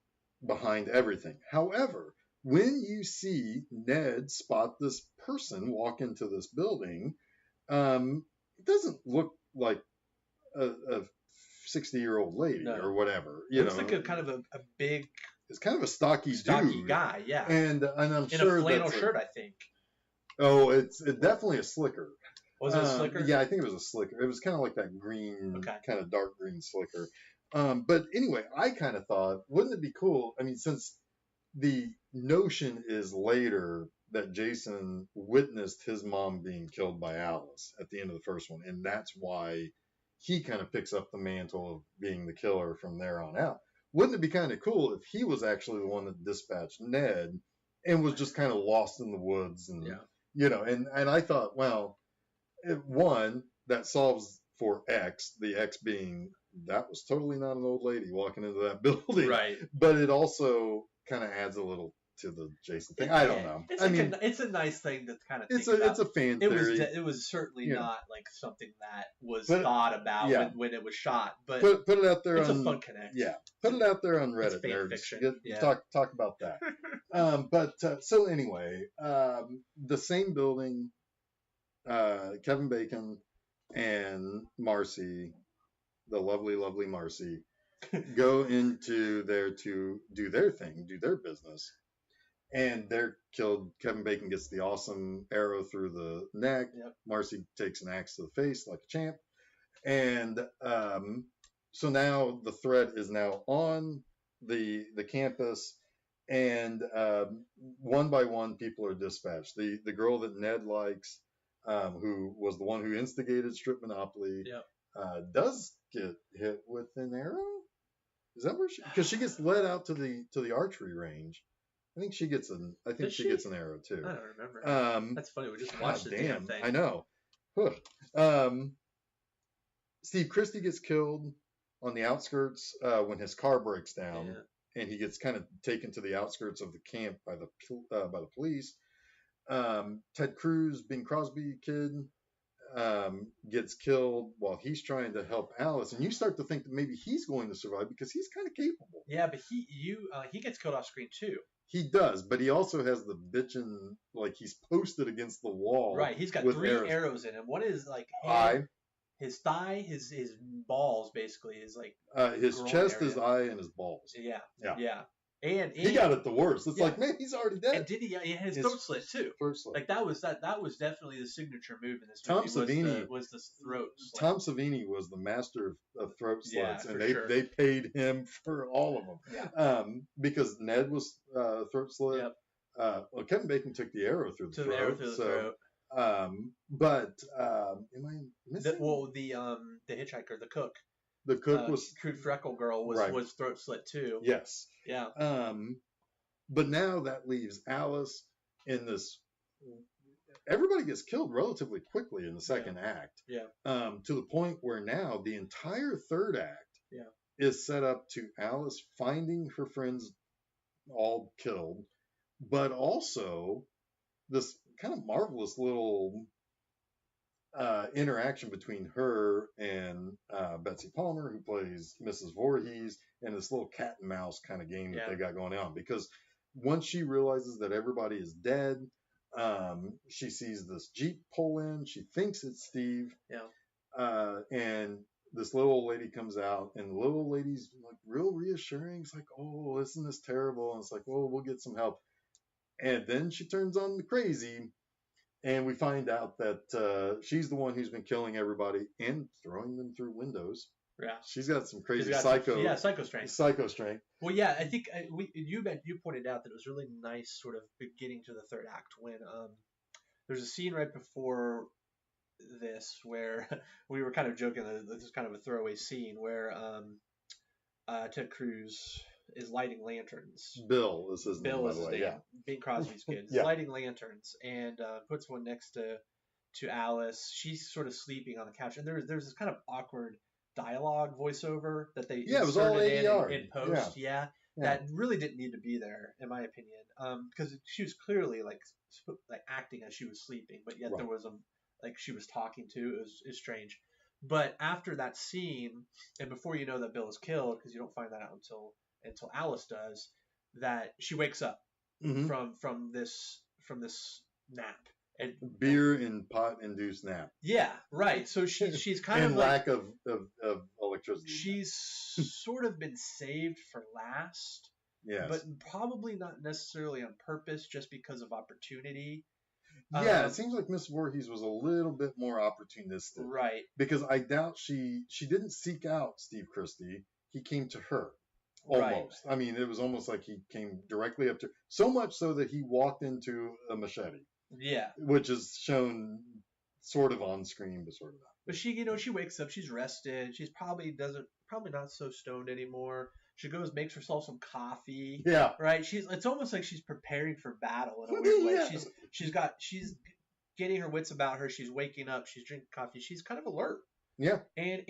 behind everything. However, when you see Ned spot this person walk into this building, it doesn't look like a 60-year-old lady or whatever. It's like a kind of a big. It's kind of a stocky dude. Guy, yeah. And I'm in sure a flannel shirt, I think. Oh, it's definitely a slicker. Was it a slicker? Yeah, I think it was a slicker. It was kind of like that green, kind of dark green slicker. But anyway, I kind of thought, wouldn't it be cool? I mean, since the notion is later that Jason witnessed his mom being killed by Alice at the end of the first one, and that's why he kind of picks up the mantle of being the killer from there on out. Wouldn't it be kind of cool if he was actually the one that dispatched Ned and was just kind of lost in the woods? And you know, and I thought, well, one, that solves for X, the X being that was totally not an old lady walking into that building. Right. But it also kind of adds a little to the Jason thing. I don't know. It's a nice thing to kind of think about. It's a fan theory. It was certainly not like something that was thought about when it was shot. But put it out there. It's a fun connect. Yeah, put it out there on Reddit. It's fan fiction. Talk about that. So anyway, the same building. Kevin Bacon and Marcy, the lovely Marcy, go into there to do their thing, do their business. And they're killed. Kevin Bacon gets the awesome arrow through the neck. Yep. Marcy takes an axe to the face like a champ. And so now the threat is now on the campus. And one by one, people are dispatched. The girl that Ned likes, who was the one who instigated strip monopoly, does get hit with an arrow. Is that where because she gets led out to the archery range. I think she gets an arrow too. I don't remember. That's funny. We just watched the damn thing. I know. Steve Christie gets killed on the outskirts when his car breaks down, and he gets kind of taken to the outskirts of the camp by the police. Ted Cruz, Bing Crosby kid, gets killed while he's trying to help Alice, and you start to think that maybe he's going to survive because he's kind of capable. Yeah, but he gets killed off screen too. He does, but he also has the bitchin', like he's posted against the wall. Right, he's got 3 arrows in him. One is like head, his thigh, his balls, basically is like his chest, area. His eye, and his balls. Yeah. And he got it the worst. It's like, man, he's already dead. And did he? He had his throat slit too. Like that was definitely the signature move in this movie. Tom Savini was the throat slit. Tom Savini was the master of throat slits, and they paid him for all of them. Yeah. Because Ned was throat slit. Yep. Well, Kevin Bacon took the arrow through the throat. But am I missing? The hitchhiker, the cook. The cook was crude freckle girl was throat slit too. Yes. Yeah. But now that leaves Alice in this. Everybody gets killed relatively quickly in the second act. Yeah. To the point where now the entire third act is set up to Alice finding her friends all killed, but also this kind of marvelous little interaction between her and Betsy Palmer, who plays Mrs. Voorhees, and this little cat and mouse kind of game that they got going on. Because once she realizes that everybody is dead, she sees this Jeep pull in. She thinks it's Steve. Yeah. And this little old lady comes out, and the little old lady's like real reassuring. It's like, oh, isn't this terrible? And it's like, well, we'll get some help. And then she turns on the crazy. And we find out that she's the one who's been killing everybody and throwing them through windows. Yeah. She's got some She's crazy got psycho strength. Psycho strength. Well, yeah, I think you pointed out that it was really nice, sort of beginning to the third act when there's a scene right before this where we were kind of joking that this is kind of a throwaway scene where Ted Cruz is lighting lanterns. Bill is his name, Bill by is the his way. name. Yeah. Bing Crosby's kid. Yeah. Lighting lanterns and puts one next to Alice. She's sort of sleeping on the couch, and there's this kind of awkward dialogue voiceover that they Yeah, it was all ADR. in post. Yeah. That really didn't need to be there, in my opinion, because she was clearly like acting as she was sleeping, but yet there was she was talking to. It was strange. But after that scene, and before you know that Bill is killed, because you don't find that out until Alice does, that she wakes up from this nap. And beer and pot induced nap. Yeah, right. So she's kind and of lack of electricity. She's sort of been saved for last. Yes. But probably not necessarily on purpose, just because of opportunity. Yeah, it seems like Miss Voorhees was a little bit more opportunistic. Right. Because I doubt she didn't seek out Steve Christie. He came to her. Almost. Right. I mean, it was almost like he came directly up to her. So much so that he walked into a machete. Yeah. Which is shown sort of on screen, but sort of not. But she wakes up, she's rested, she's probably not so stoned anymore. She goes, makes herself some coffee. Yeah. Right? It's almost like she's preparing for battle in a weird way. Yeah. She's getting her wits about her, she's waking up, she's drinking coffee, she's kind of alert. Yeah. And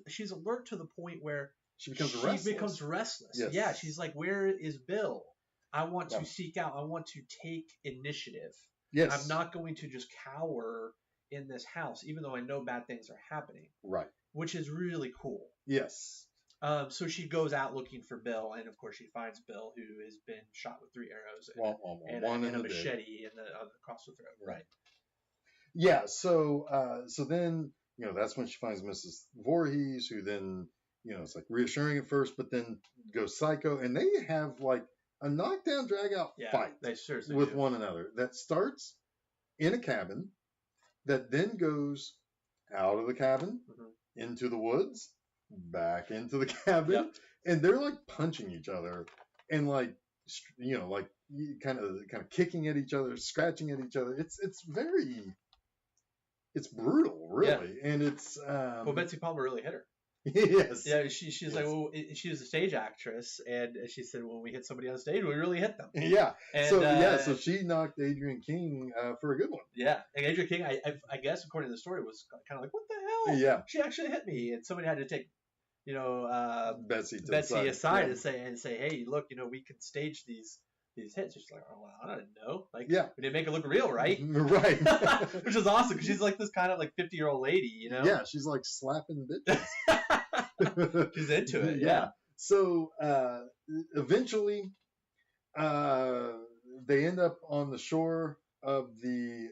she's alert to the point where she becomes restless. Yes. Yeah, she's like, where is Bill? I want to seek out. I want to take initiative. Yes. I'm not going to just cower in this house, even though I know bad things are happening. Right. Which is really cool. Yes. So she goes out looking for Bill, and of course she finds Bill, who has been shot with 3 arrows and a machete across the throat. Right. Yeah. So then that's when she finds Mrs. Voorhees, who then it's like reassuring at first, but then goes psycho, and they have like a knockdown, drag-out fight with one another that starts in a cabin, that then goes out of the cabin, into the woods, back into the cabin, and they're like punching each other, and like kind of kicking at each other, scratching at each other. It's brutal, really, and it's. Well, Betsy Palmer really hit her. Yes. Yeah, she's like, well, she was a stage actress, and she said, when we hit somebody on stage, we really hit them. Yeah. And, so she knocked Adrienne King for a good one. Yeah, and Adrienne King, I guess, according to the story, was kind of like, what the hell? Yeah. She actually hit me, and somebody had to take, Betsy aside and say, hey, look, we can stage these hits. She's like, oh, well, I don't know. Like, we didn't make it look real, right? Right. Which is awesome, because she's like this kind of like 50-year-old lady, Yeah, she's like slapping bitches. She's into it, yeah. So eventually, they end up on the shore of the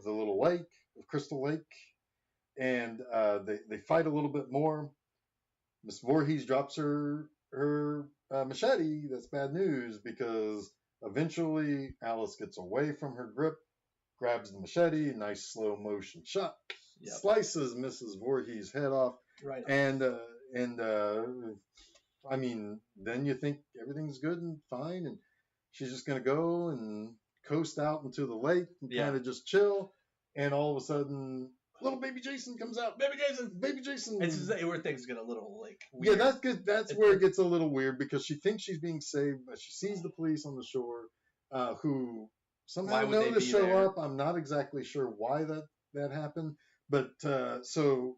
little lake, of Crystal Lake, and they fight a little bit more. Miss Voorhees drops her machete. That's bad news, because eventually Alice gets away from her grip, grabs the machete, nice slow motion shot, slices Mrs. Voorhees' head off. Right. And I mean, then you think everything's good and fine, and she's just gonna go and coast out into the lake and kind of just chill, and all of a sudden, little baby Jason comes out. Baby Jason. It's just where things get a little like weird. Yeah, that's good. That's where it gets a little weird, because she thinks she's being saved, but she sees the police on the shore, who somehow know to show up. I'm not exactly sure why that happened, but so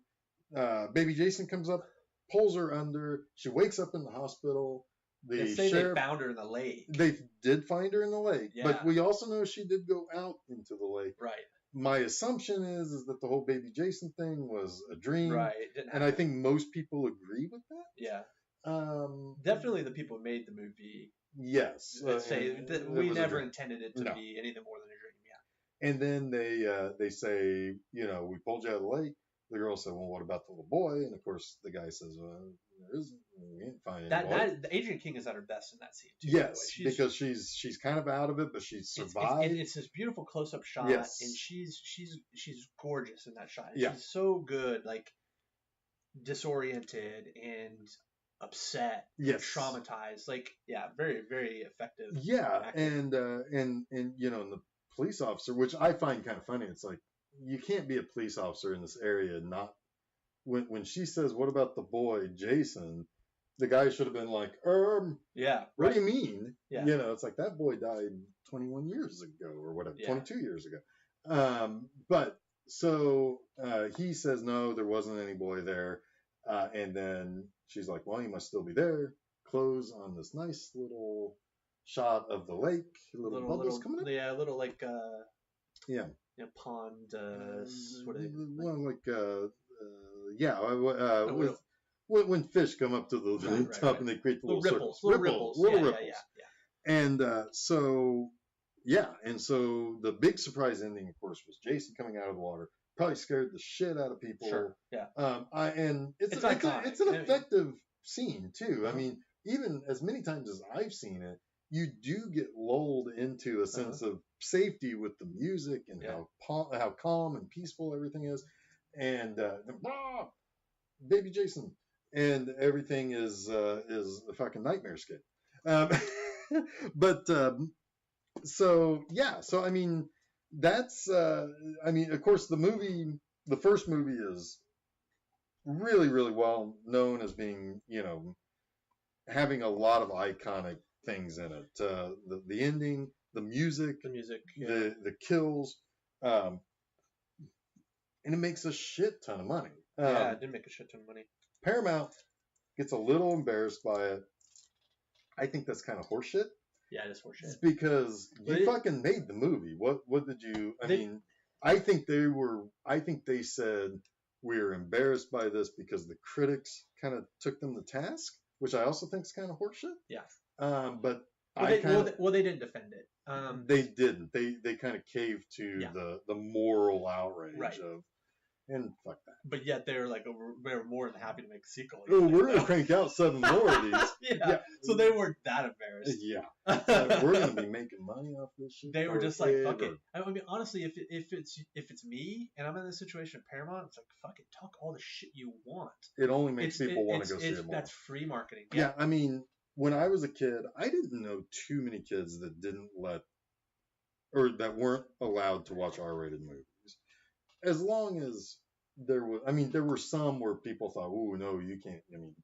baby Jason comes up, pulls her under. She wakes up in the hospital. They say they found her in the lake. They did find her in the lake, but we also know she did go out into the lake. Right. My assumption is that the whole baby Jason thing was a dream. Right. And I think most people agree with that. Yeah. Definitely the people who made the movie. Yes. Say that we never intended it to be anything more than a dream. Yeah. And then they say, we pulled you out of the lake. The girl said, well, what about the little boy? And of course, the guy says, there isn't. We ain't finding that Adrienne King is at her best in that scene, too. Yes, because she's kind of out of it, but she's survived. It's this beautiful close-up shot, and she's gorgeous in that shot. Yeah. She's so good. Like, disoriented and upset, Yes. traumatized. Like, yeah, very, very effective. Yeah, acting. and and the police officer, which I find kind of funny. It's like you can't be a police officer in this area and not when she says, "What about the boy Jason?" The guy should have been like, Yeah, what right. do you mean? Yeah. It's like that boy died 21 years ago or whatever, Yeah. 22 years ago. But so he says, no, there wasn't any boy there. And then she's like, well, he must still be there. Close on this nice little shot of the lake, little bubbles coming up. Yeah, little like Yeah. Pond. What are they? Well, when fish come up to the top and they create the little ripples, circles. Little ripples. Yeah. And and so the big surprise ending, of course, was Jason coming out of the water. Probably scared the shit out of people. Sure. Yeah. It's an effective scene too. I mean, even as many times as I've seen it, you do get lulled into a sense of safety with the music and how calm and peaceful everything is, and baby Jason, and everything is a fucking nightmare skit. So I mean, that's of course the first movie is really, really well known as being, having a lot of iconic things in it. The ending, the music, the kills, and it makes a shit ton of money. It did make a shit ton of money. Paramount gets a little embarrassed by it. I think that's kind of horseshit. Yeah, it is horseshit. It's because you fucking made the movie. What did you? I think they said we're embarrassed by this because the critics kind of took them to task, which I also think is kind of horseshit. Yeah. But they didn't defend it. They didn't. They kind of caved to the moral outrage of, and fuck that. But yet they're like, we're more than happy to make a sequel. Oh, we're gonna crank out 7 more of these. Yeah. So they weren't that embarrassed. Yeah. We're gonna be making money off this shit. They were just like, fuck it. I mean, honestly, if it's me and I'm in this situation at Paramount, it's like, fuck it, talk all the shit you want. It only makes people want to go see it more. That's free marketing. Yeah, I mean, when I was a kid, I didn't know too many kids that that weren't allowed to watch R-rated movies. As long as there were some where people thought, "Oh no, you can't." I mean,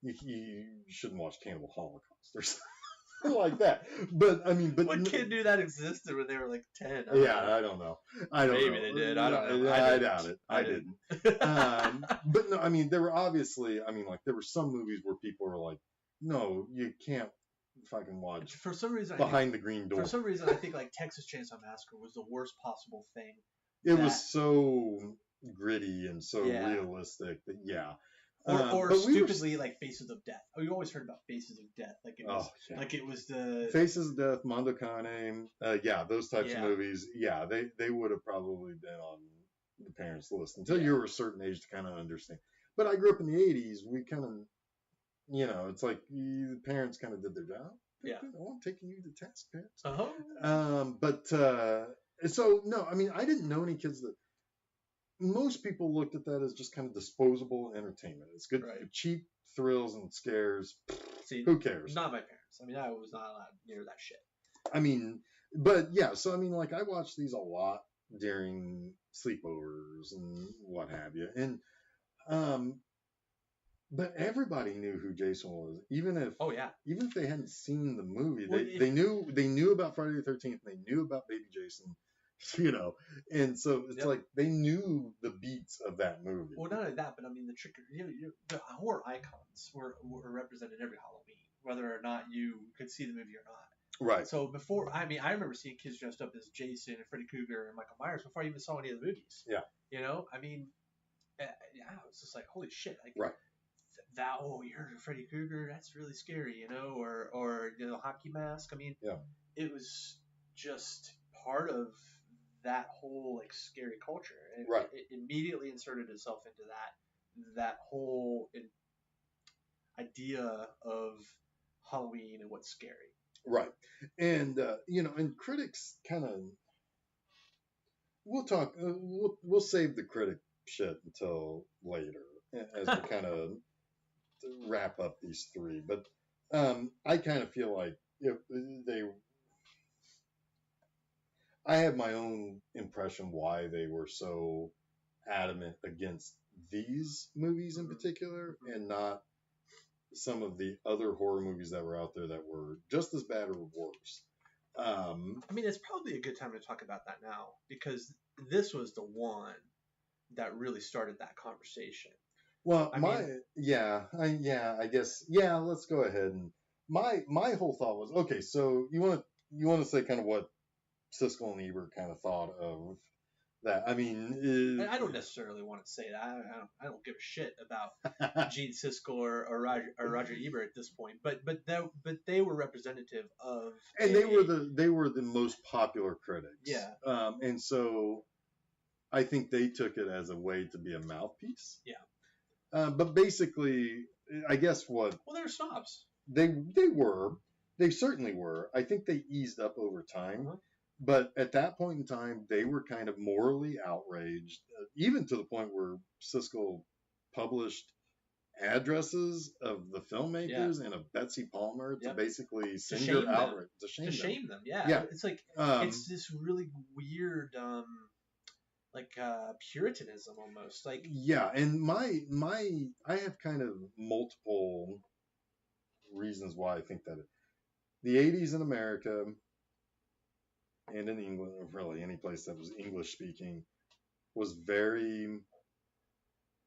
you shouldn't watch Cannibal Holocaust or something like that. But what kid knew that existed when they were like 10? I don't know. Maybe they did. I don't know. I doubt it. I didn't. But no, I mean, there were obviously. I mean, like there were some movies where people were like, "No, you can't fucking watch." For some reason, Behind the Green Door. For some reason, I think like Texas Chainsaw Massacre was the worst possible thing. It was so gritty and so realistic that or stupidly like Faces of Death. Oh, you always heard about Faces of Death, like it was like it was the Faces of Death, Mondo Cane, those types of movies. Yeah, they would have probably been on the parents' list until you were a certain age to kind of understand. But I grew up in the 80s. We kind of, it's like the parents kind of did their job. I'm taking you to task, parents. So no, I mean, I didn't know any kids that. Most people looked at that as just kind of disposable entertainment. It's good for cheap thrills and scares. See, who cares? Not my parents. I mean, I was not allowed near that shit. I mean, but yeah, so I mean, like I watched these a lot during sleepovers and what have you, and but everybody knew who Jason was, even if they hadn't seen the movie, they knew about Friday the 13th, they knew about Baby Jason. And so it's like they knew the beats of that movie. Well, not only that, but I mean the horror icons were represented every Halloween, whether or not you could see the movie or not. Right. So before, I mean, I remember seeing kids dressed up as Jason and Freddy Krueger and Michael Myers before I even saw any of the movies. Yeah. I mean, it was just like, holy shit. Like, right. You're Freddy Krueger, that's really scary, or the hockey mask. I mean, it was just part of that whole like scary culture. It immediately inserted itself into that whole idea of Halloween and what's scary. Right. And and critics kind of we'll save the critic shit until later. as we kind of wrap up these three. But I kind of feel like I have my own impression why they were so adamant against these movies in particular, and not some of the other horror movies that were out there that were just as bad or worse. I mean, it's probably a good time to talk about that now, because this was the one that really started that conversation. Well, I guess, let's go ahead. And my whole thought was, okay, so you want to say kind of what Siskel and Ebert kind of thought of that. I mean, I don't necessarily want to say that. I don't give a shit about Gene Siskel or Roger Ebert at this point. But they were representative of, and they were the most popular critics. Yeah. And so I think they took it as a way to be a mouthpiece. Yeah. But basically, I guess Well, they were snobs. They certainly were. I think they eased up over time. Uh-huh. But at that point in time, they were kind of morally outraged, even to the point where Siskel published addresses of the filmmakers and of Betsy Palmer to basically send her outrage, to shame them. Yeah. It's like, it's this really weird, Puritanism almost. Like, yeah, and I have kind of multiple reasons why I think that the 80s in America and in England, or really any place that was English speaking, was very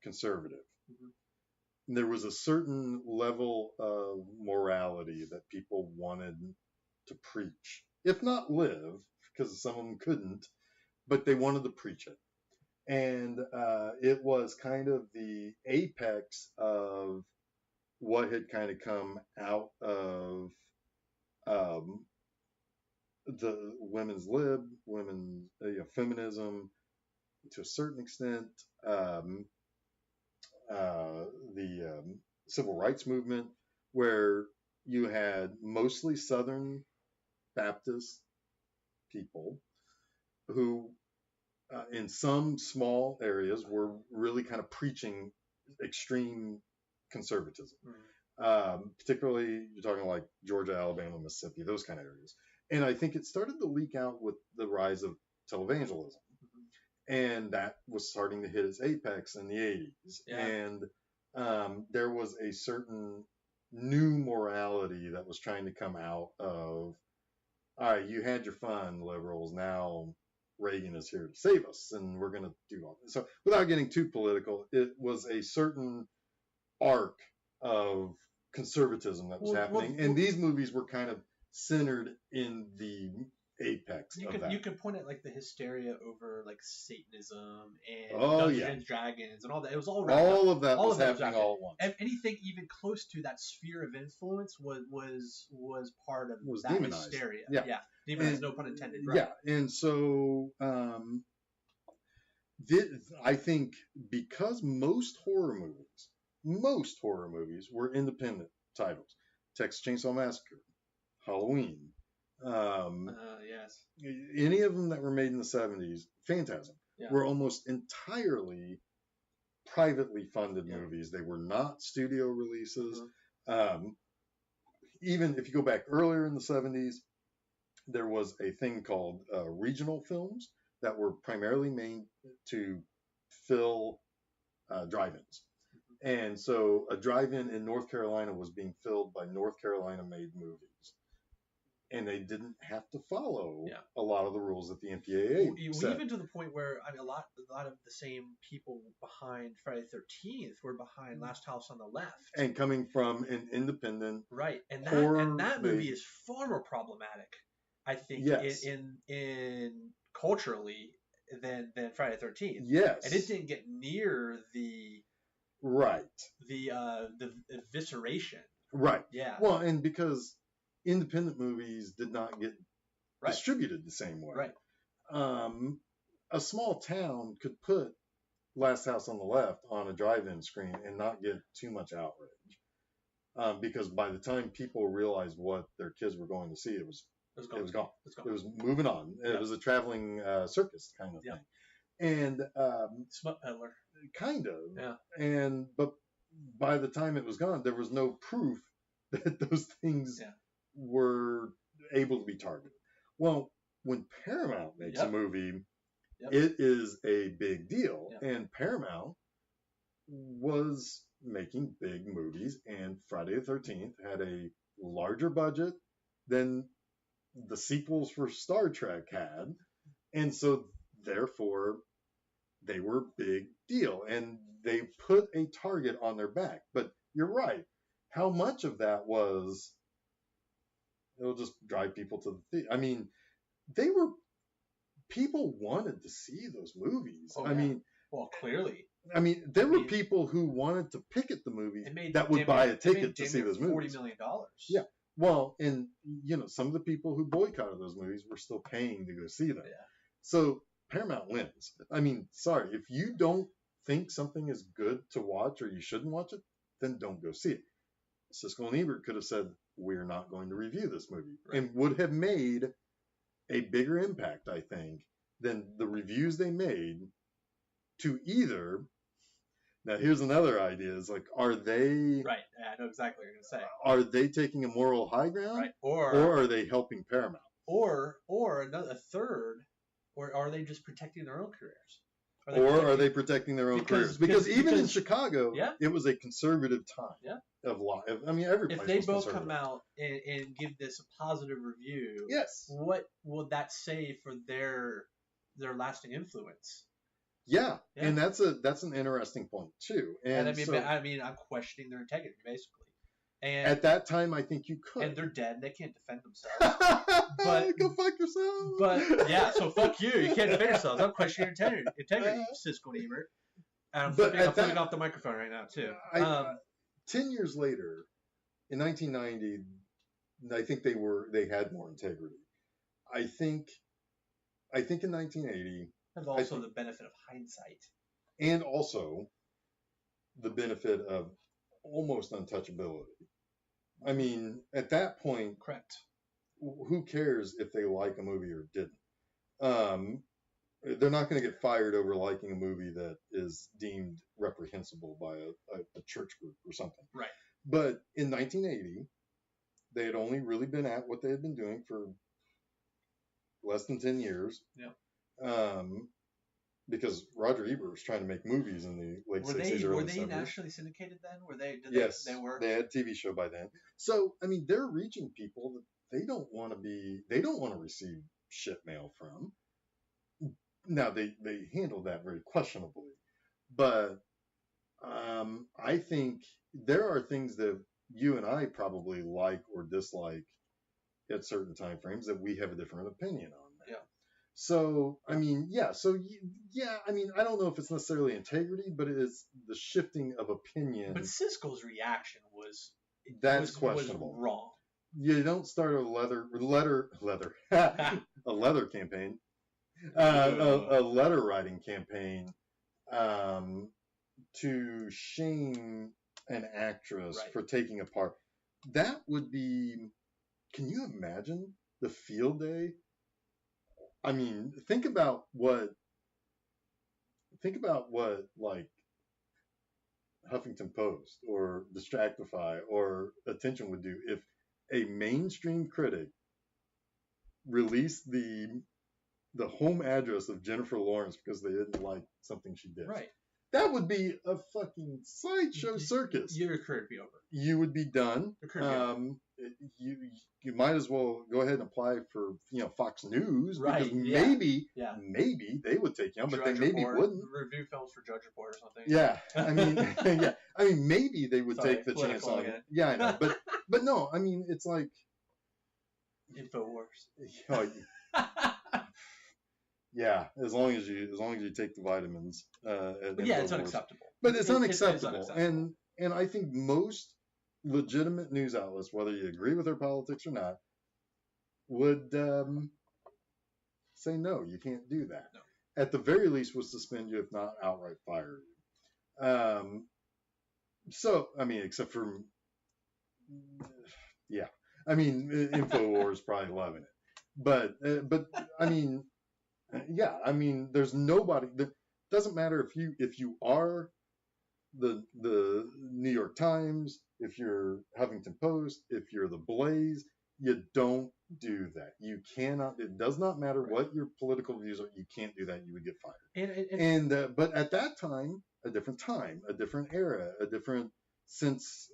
conservative. Mm-hmm. There was a certain level of morality that people wanted to preach, if not live, because some of them couldn't, but they wanted to preach it. And it was kind of the apex of what had kind of come out of the women's lib, feminism, to a certain extent, the civil rights movement, where you had mostly Southern Baptist people who, in some small areas, were really kind of preaching extreme conservatism. Mm-hmm. Particularly, you're talking like Georgia, Alabama, Mississippi, those kind of areas. And I think it started to leak out with the rise of televangelism. Mm-hmm. And that was starting to hit its apex in the 80s. Yeah. And there was a certain new morality that was trying to come out of, all right, you had your fun, liberals, now Reagan is here to save us, and we're going to do all this. So without getting too political, it was a certain arc of conservatism that was happening. And these movies were kind of centered in the apex of that. You could point at like the hysteria over like Satanism and Dungeons and Dragons and all that. It was all wrapped up. All of that was happening all at once. And anything even close to that sphere of influence was part of that demonized. Hysteria. Yeah. Demonized, no pun intended. Right? Yeah. And so I think because most horror movies were independent titles. Texas Chainsaw Massacre, Halloween, yes. Any of them that were made in the 70s, Phantasm, were almost entirely privately funded movies. They were not studio releases. Mm-hmm. Even if you go back earlier in the 70s, there was a thing called regional films that were primarily made to fill drive-ins. And so a drive-in in North Carolina was being filled by North Carolina-made movies. And they didn't have to follow a lot of the rules that the MPAA set. Even to the point where, I mean, a lot of the same people behind Friday the 13th were behind Last House on the Left. And coming from an independent right. And that movie is far more problematic, I think, in culturally than Friday the 13th. Yes. And it didn't get near the evisceration. Right. Yeah. Well, and because independent movies did not get distributed the same way. Right. A small town could put Last House on the Left on a drive-in screen and not get too much outrage. Because by the time people realized what their kids were going to see, it was gone. It was moving on. It was a traveling circus kind of thing. And Smut Peddler. kind of. Yeah. But by the time it was gone, there was no proof that those things were able to be targeted. Well, when Paramount makes a movie, it is a big deal. And Paramount was making big movies, and Friday the 13th had a larger budget than the sequels for Star Trek had. And so, therefore, they were big deal. And they put a target on their back. But you're right. How much of that was, it'll just drive people to the theater? I mean, people wanted to see those movies. Oh, I mean, well, clearly. I mean, there were people who wanted to picket the movies that would buy a ticket to see those movies. $40 million. Yeah. Well, and, some of the people who boycotted those movies were still paying to go see them. Yeah. So Paramount wins. I mean, sorry, if you don't think something is good to watch or you shouldn't watch it, then don't go see it. Siskel and Ebert could have said, we're not going to review this movie, and would have made a bigger impact, I think, than the reviews they made to either. Now, here's another idea: is like, are they right? Yeah, I know exactly what you're gonna say. Are they taking a moral high ground, right? Or are they helping Paramount? Or a third, or are they just protecting their own careers? Are they protecting their own careers? Because even in Chicago, it was a conservative time. Yeah. Of life. I mean, every place. If they both come out and give this a positive review, yes, what will that say for their lasting influence? Yeah, and that's an interesting point too. And I mean, I'm questioning their integrity basically. And at that time, I think you could. And they're dead; they can't defend themselves. But go fuck yourself. But yeah, so fuck you. You can't defend yourselves. I'm questioning your integrity, Siskel and Ebert. And I'm flipping off the microphone right now too. 10 years later, in 1990, I think they had more integrity. I think in 1980. And also the benefit of hindsight. And also the benefit of almost untouchability. I mean, at that point, correct. Who cares if they like a movie or didn't? They're not going to get fired over liking a movie that is deemed reprehensible by a church group or something. Right. But in 1980, they had only really been at what they had been doing for less than 10 years. Yeah. Because Roger Ebert was trying to make movies in the late 60s, early 70s. Were they nationally syndicated then? Yes, they were. They had a TV show by then. So, I mean, they're reaching people that they don't want to receive shit mail from. Now, they handled that very questionably. But I think there are things that you and I probably like or dislike at certain time frames that we have a different opinion on. Yeah. So, I mean, yeah. So, yeah, I mean, I don't know if it's necessarily integrity, but it is the shifting of opinion. But Siskel's reaction was questionable. Was wrong. You don't start a letter campaign, a letter writing campaign, to shame an actress for taking a part. That would be. Can you imagine the field day? I mean, think about what like Huffington Post or Distractify or Attention would do if a mainstream critic released the home address of Jennifer Lawrence because they didn't like something she did. Right. That would be a fucking sideshow circus. Your career would be over. You would be done. Your career would be over. You might as well go ahead and apply for Fox News, right? Because maybe they would take you on, but they maybe wouldn't. Review films for Judge Report or something. Yeah, I mean, maybe they would take the chance on it. Yeah, I know, but no, I mean, it's like InfoWars. Yeah, as long as you take the vitamins. It's unacceptable. But it's unacceptable, and I think most legitimate news outlets, whether you agree with their politics or not, would say no, you can't do that. No. At the very least, would suspend you, if not outright fire you. So, I mean, except for, I mean, InfoWars probably loving it, but I mean, I mean, there's nobody. Doesn't matter if you are the New York Times, if you're Huffington Post, if you're the Blaze, you don't do that. You cannot. It does not matter what your political views are. You can't do that. You would get fired. But at that time, a different era, a different sense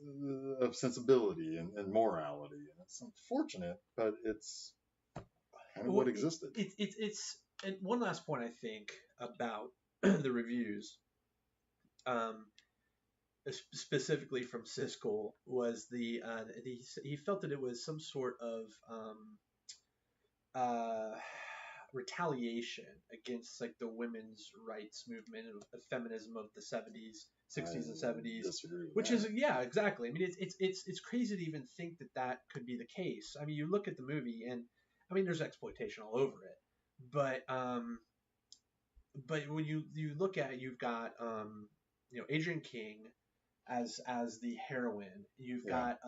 of sensibility and morality. And it's unfortunate, but it's kind of what existed. It's and one last point I think about the reviews, specifically from Siskel, was he felt that it was some sort of retaliation against like the women's rights movement of feminism of the 60s and 70s, which is exactly. I mean, it's crazy to even think that could be the case. I mean, you look at the movie and I mean, there's exploitation all over it, but when you look at it, you've got Adrienne King as the heroine, you've got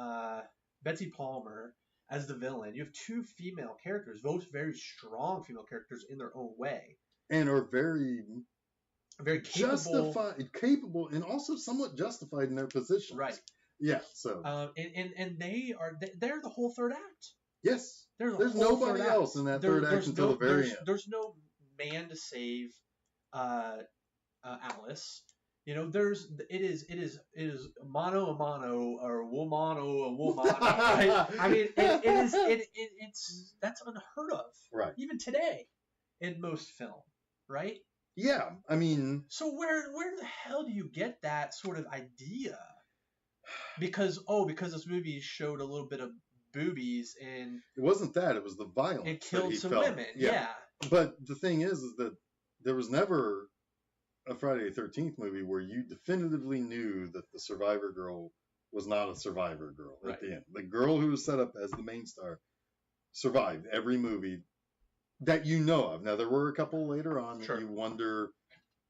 Betsy Palmer as the villain. You have two female characters, both very strong female characters in their own way, and are very capable, and also somewhat justified in their positions. Right. Yeah. So. And they're the whole third act. Yes. There's nobody else in that third act until the very end. There's no man to save Alice. It is mano a mano or womano a womano. Right? I mean, it's that's unheard of. Right. Even today, in most film, right? Yeah. I mean. So where the hell do you get that sort of idea? Because this movie showed a little bit of boobies and it wasn't that, it was the violence. It killed some women. Yeah. But the thing is that there was never a Friday the 13th movie where you definitively knew that the survivor girl was not a survivor girl at the end. The girl who was set up as the main star survived every movie that you know of. Now, there were a couple later on that you wonder,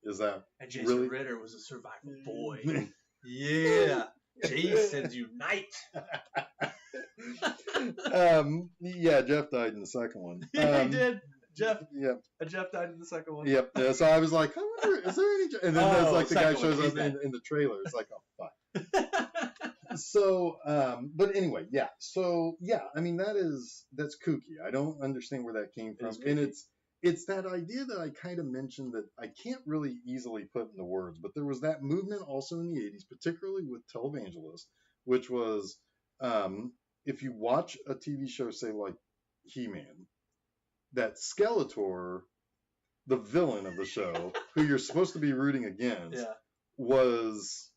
is that and Jason Ritter was a survivor boy. Yeah. Jason, unite. Yeah, Geoff died in the second one. Yeah, he did. Geoff. Yep. Jeff died in the second one. Yep. Yeah, so I was like, I wonder, is there any? And then there's like the guy shows up in the trailer. It's like, oh fuck. So, but anyway, yeah. So yeah, I mean that's kooky. I don't understand where that came from, and it's that idea that I kind of mentioned that I can't really easily put into words, but there was that movement also in the 80s, particularly with televangelists, which was if you watch a TV show, say like He-Man, that Skeletor, the villain of the show, who you're supposed to be rooting against, was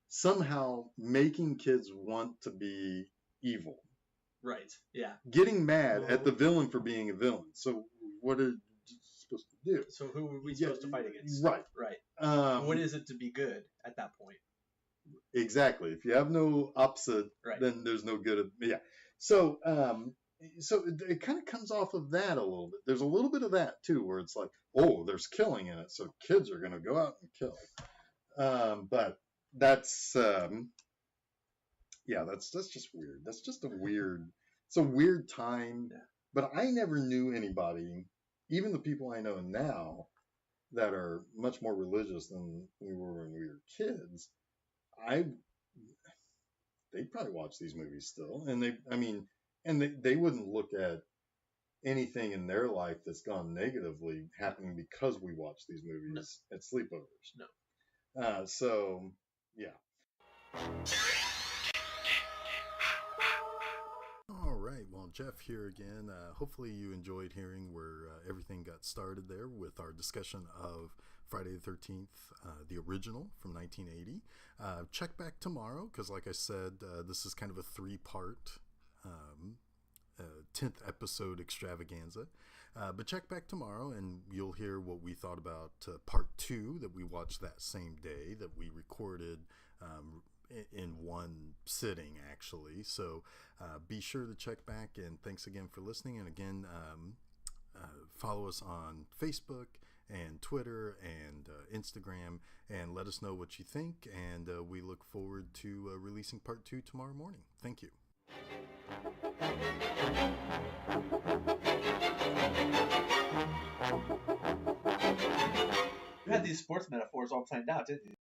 somehow making kids want to be evil. Right. Yeah. Getting mad at the villain for being a villain. So what are you supposed to do? So who are we supposed to fight against? Right. Right. What is it to be good at that point? Exactly. If you have no opposite, then there's no good. Yeah. So it kind of comes off of that a little bit. There's a little bit of that too, where it's like, oh, there's killing in it, so kids are going to go out and kill. But that's that's just weird. That's just it's a weird time. Yeah. But I never knew anybody, even the people I know now, that are much more religious than we were when we were kids. They'd probably watch these movies still, and they wouldn't look at anything in their life that's gone negatively happening because we watch these movies at sleepovers. No. So yeah. All right. Well, Geoff here again. Hopefully you enjoyed hearing where everything got started there with our discussion of Friday the 13th, the original from 1980. Check back tomorrow because, like I said, this is kind of a 3-part 10th episode extravaganza. But check back tomorrow and you'll hear what we thought about part 2 that we watched that same day that we recorded in one sitting, actually. So be sure to check back, and thanks again for listening. And again, follow us on Facebook and Twitter and Instagram, and let us know what you think. And we look forward to releasing part 2 tomorrow morning. Thank you. these sports metaphors all planned out, didn't you?